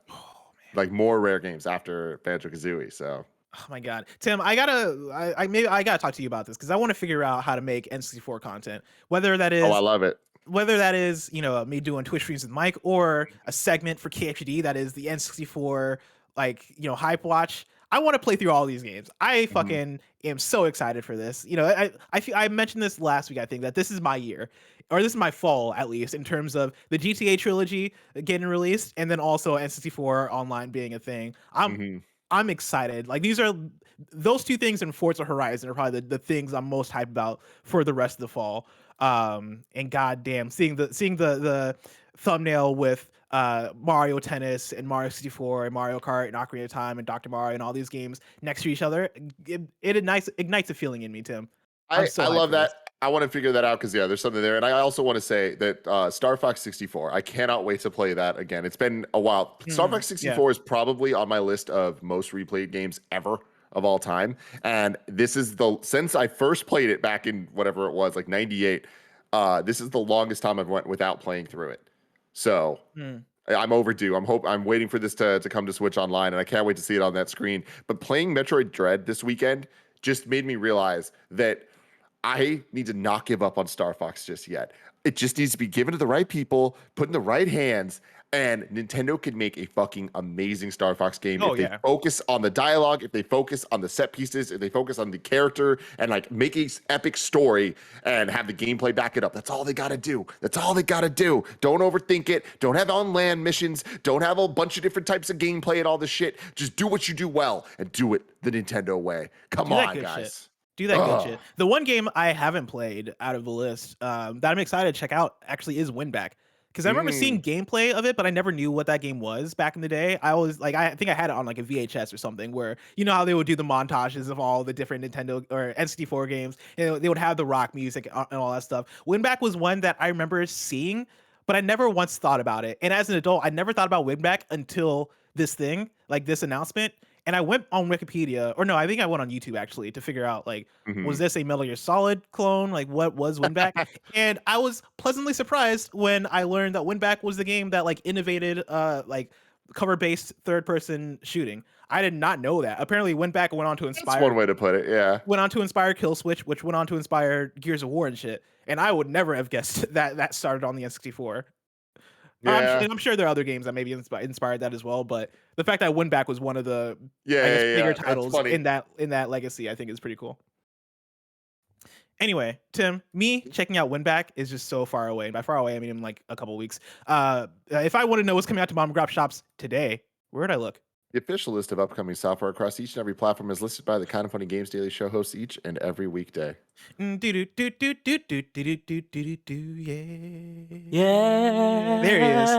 like more rare games after Banjo-Kazooie. So oh my God, Tim, I gotta talk to you about this because I want to figure out how to make N64 content. Whether that is, I love it. Whether that is, me doing Twitch streams with Mike or a segment for KFGD that is the N64 hype watch. I want to play through all these games. I fucking am so excited for this. I mentioned this last week. I think that this is my year, or this is my fall at least, in terms of the GTA trilogy getting released, and then also N64 online being a thing. I'm excited. Like those two things and Forza Horizon are probably the things I'm most hyped about for the rest of the fall. And goddamn, seeing the thumbnail with Mario Tennis and Mario 64 and Mario Kart and Ocarina of Time and Dr. Mario and all these games next to each other, it ignites a feeling in me, Tim. I love that. I want to figure that out because there's something there, and I also want to say that Star Fox 64. I cannot wait to play that again. It's been a while. Star Fox Yeah. 64 is probably on my list of most replayed games ever of all time, and this is since I first played it back in whatever it was, like '98. This is the longest time I've went without playing through it. So. Mm. I'm overdue. I'm waiting for this to come to Switch Online, and I can't wait to see it on that screen. But playing Metroid Dread this weekend just made me realize that I need to not give up on Star Fox just yet. It just needs to be given to the right people, put in the right hands, and Nintendo could make a fucking amazing Star Fox game if they focus on the dialogue, if they focus on the set pieces, if they focus on the character, and like make an epic story and have the gameplay back it up. That's all they got to do. That's all they got to do. Don't overthink it. Don't have on land missions. Don't have a bunch of different types of gameplay and all this shit. Just do what you do well and do it the Nintendo way. Come on, guys. Shit. Do that good shit. The one game I haven't played out of the list that I'm excited to check out actually is Winback. Because I remember seeing gameplay of it, but I never knew what that game was back in the day. I always I think I had it on like a VHS or something where you know how they would do the montages of all the different Nintendo or N64 games. You know, they would have the rock music and all that stuff. Winback was one that I remember seeing, but I never once thought about it. And as an adult, I never thought about Winback until this thing, like this announcement. And I went on Wikipedia, or no, I think I went on YouTube actually to figure out like, was this a Metal Gear Solid clone? Like, what was Winback? And I was pleasantly surprised when I learned that Winback was the game that like innovated like cover-based third-person shooting. I did not know that. Apparently, Winback went on to inspire. That's one way to put it. Yeah. Went on to inspire Kill Switch, which went on to inspire Gears of War and shit. And I would never have guessed that that started on the N64. Yeah. I'm sure there are other games that maybe inspired that as well, but the fact that Winback was one of the bigger titles in that legacy, I think is pretty cool. Anyway, Tim, me checking out Winback is just so far away. And by far away, I mean in like a couple weeks. If I want to know what's coming out to mom and grop shops today, where'd I look? The official list of upcoming software across each and every platform is listed by the Kind of Funny Games Daily Show hosts each and every weekday. Yeah. There he is.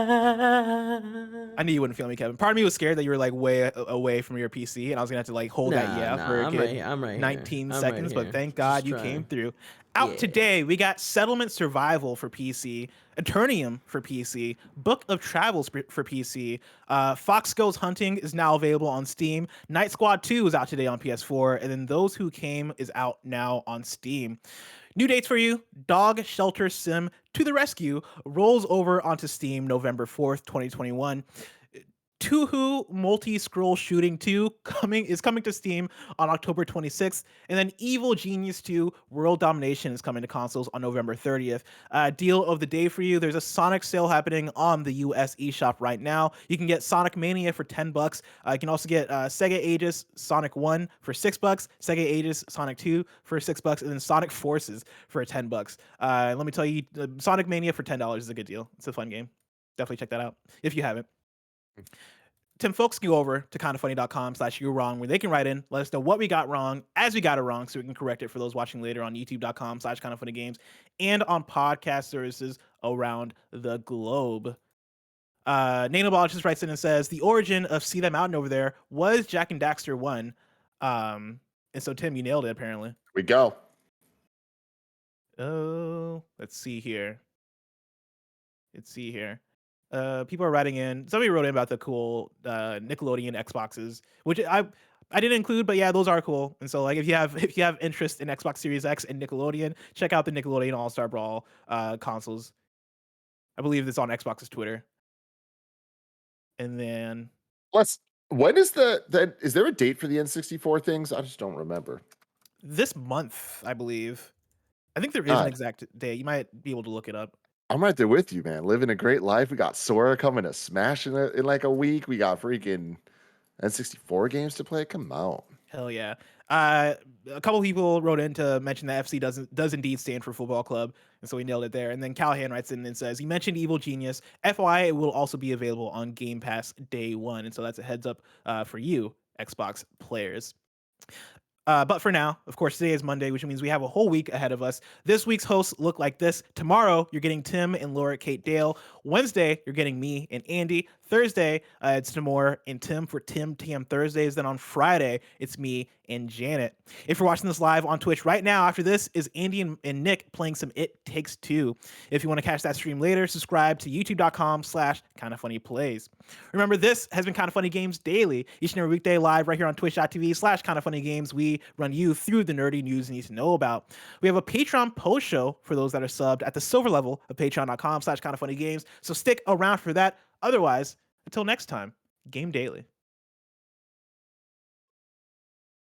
I knew you wouldn't feel me, Kevin. Part of me was scared that you were like way away from your PC, and I was gonna have to like hold that for a good 19 seconds. But thank God you came through. Out today, we got Settlement Survival for PC, Eternium for PC, Book of Travels for PC, Fox Goes Hunting is now available on Steam, Night Squad 2 is out today on PS4, and then Those Who Came is out now on Steam. New dates for you: Dog Shelter Sim To the Rescue rolls over onto Steam November 4th, 2021. Tuhu Multi-Scroll Shooting 2 is coming to Steam on October 26th, and then Evil Genius 2 World Domination is coming to consoles on November 30th. Deal of the day for you: there's a Sonic sale happening on the US eShop right now. You can get Sonic Mania for $10. You can also get Sega Aegis Sonic 1 for $6, Sega Aegis Sonic 2 for $6, and then Sonic Forces for $10. Let me tell you, Sonic Mania for $10 is a good deal. It's a fun game. Definitely check that out if you haven't. Tim, folks can go over to kindoffunny.com/you're wrong, where they can write in, let us know what we got wrong as we got it wrong, so we can correct it for those watching later on youtube.com/kindoffunnygames and on podcast services around the globe. Nanobologist writes in and says the origin of See That Mountain Over There was Jack and Daxter 1. And so Tim, you nailed it apparently. We go. Oh, let's see here. People are writing in. Somebody wrote in about the cool Nickelodeon Xboxes, which I didn't include, but yeah, those are cool. And so like if you have interest in Xbox Series X and Nickelodeon, check out the Nickelodeon All-Star Brawl consoles. I believe it's on Xbox's Twitter. And then when is is there a date for the N64 things? I just don't remember. This month, I believe. I think there is an exact date. You might be able to look it up. I'm right there with you, man. Living a great life. We got Sora coming to Smash in like a week. We got freaking N64 games to play. Come on. Hell yeah. A couple people wrote in to mention that FC does indeed stand for Football Club, and so we nailed it there. And then Callahan writes in and says, he mentioned Evil Genius. FYI, it will also be available on Game Pass day one. And so that's a heads up for you, Xbox players. But for now, of course, today is Monday, which means we have a whole week ahead of us. This week's hosts look like this. Tomorrow, you're getting Tim and Laura Kate Dale. Wednesday, you're getting me and Andy. Thursday, it's Timur and Tim for Tim TM Thursdays. Then on Friday, it's me and Janet. If you're watching this live on Twitch right now, after this is Andy and Nick playing some It Takes Two. If you want to catch that stream later, subscribe to youtube.com/kindafunnyplays. Remember, this has been Kinda Funny Games Daily, each and every weekday live right here on twitch.tv/kindafunnygames. We run you through the nerdy news you need to know about. We have a Patreon post show for those that are subbed at the silver level of patreon.com/kindafunnygames. So stick around for that. Otherwise, until next time, Game Daily.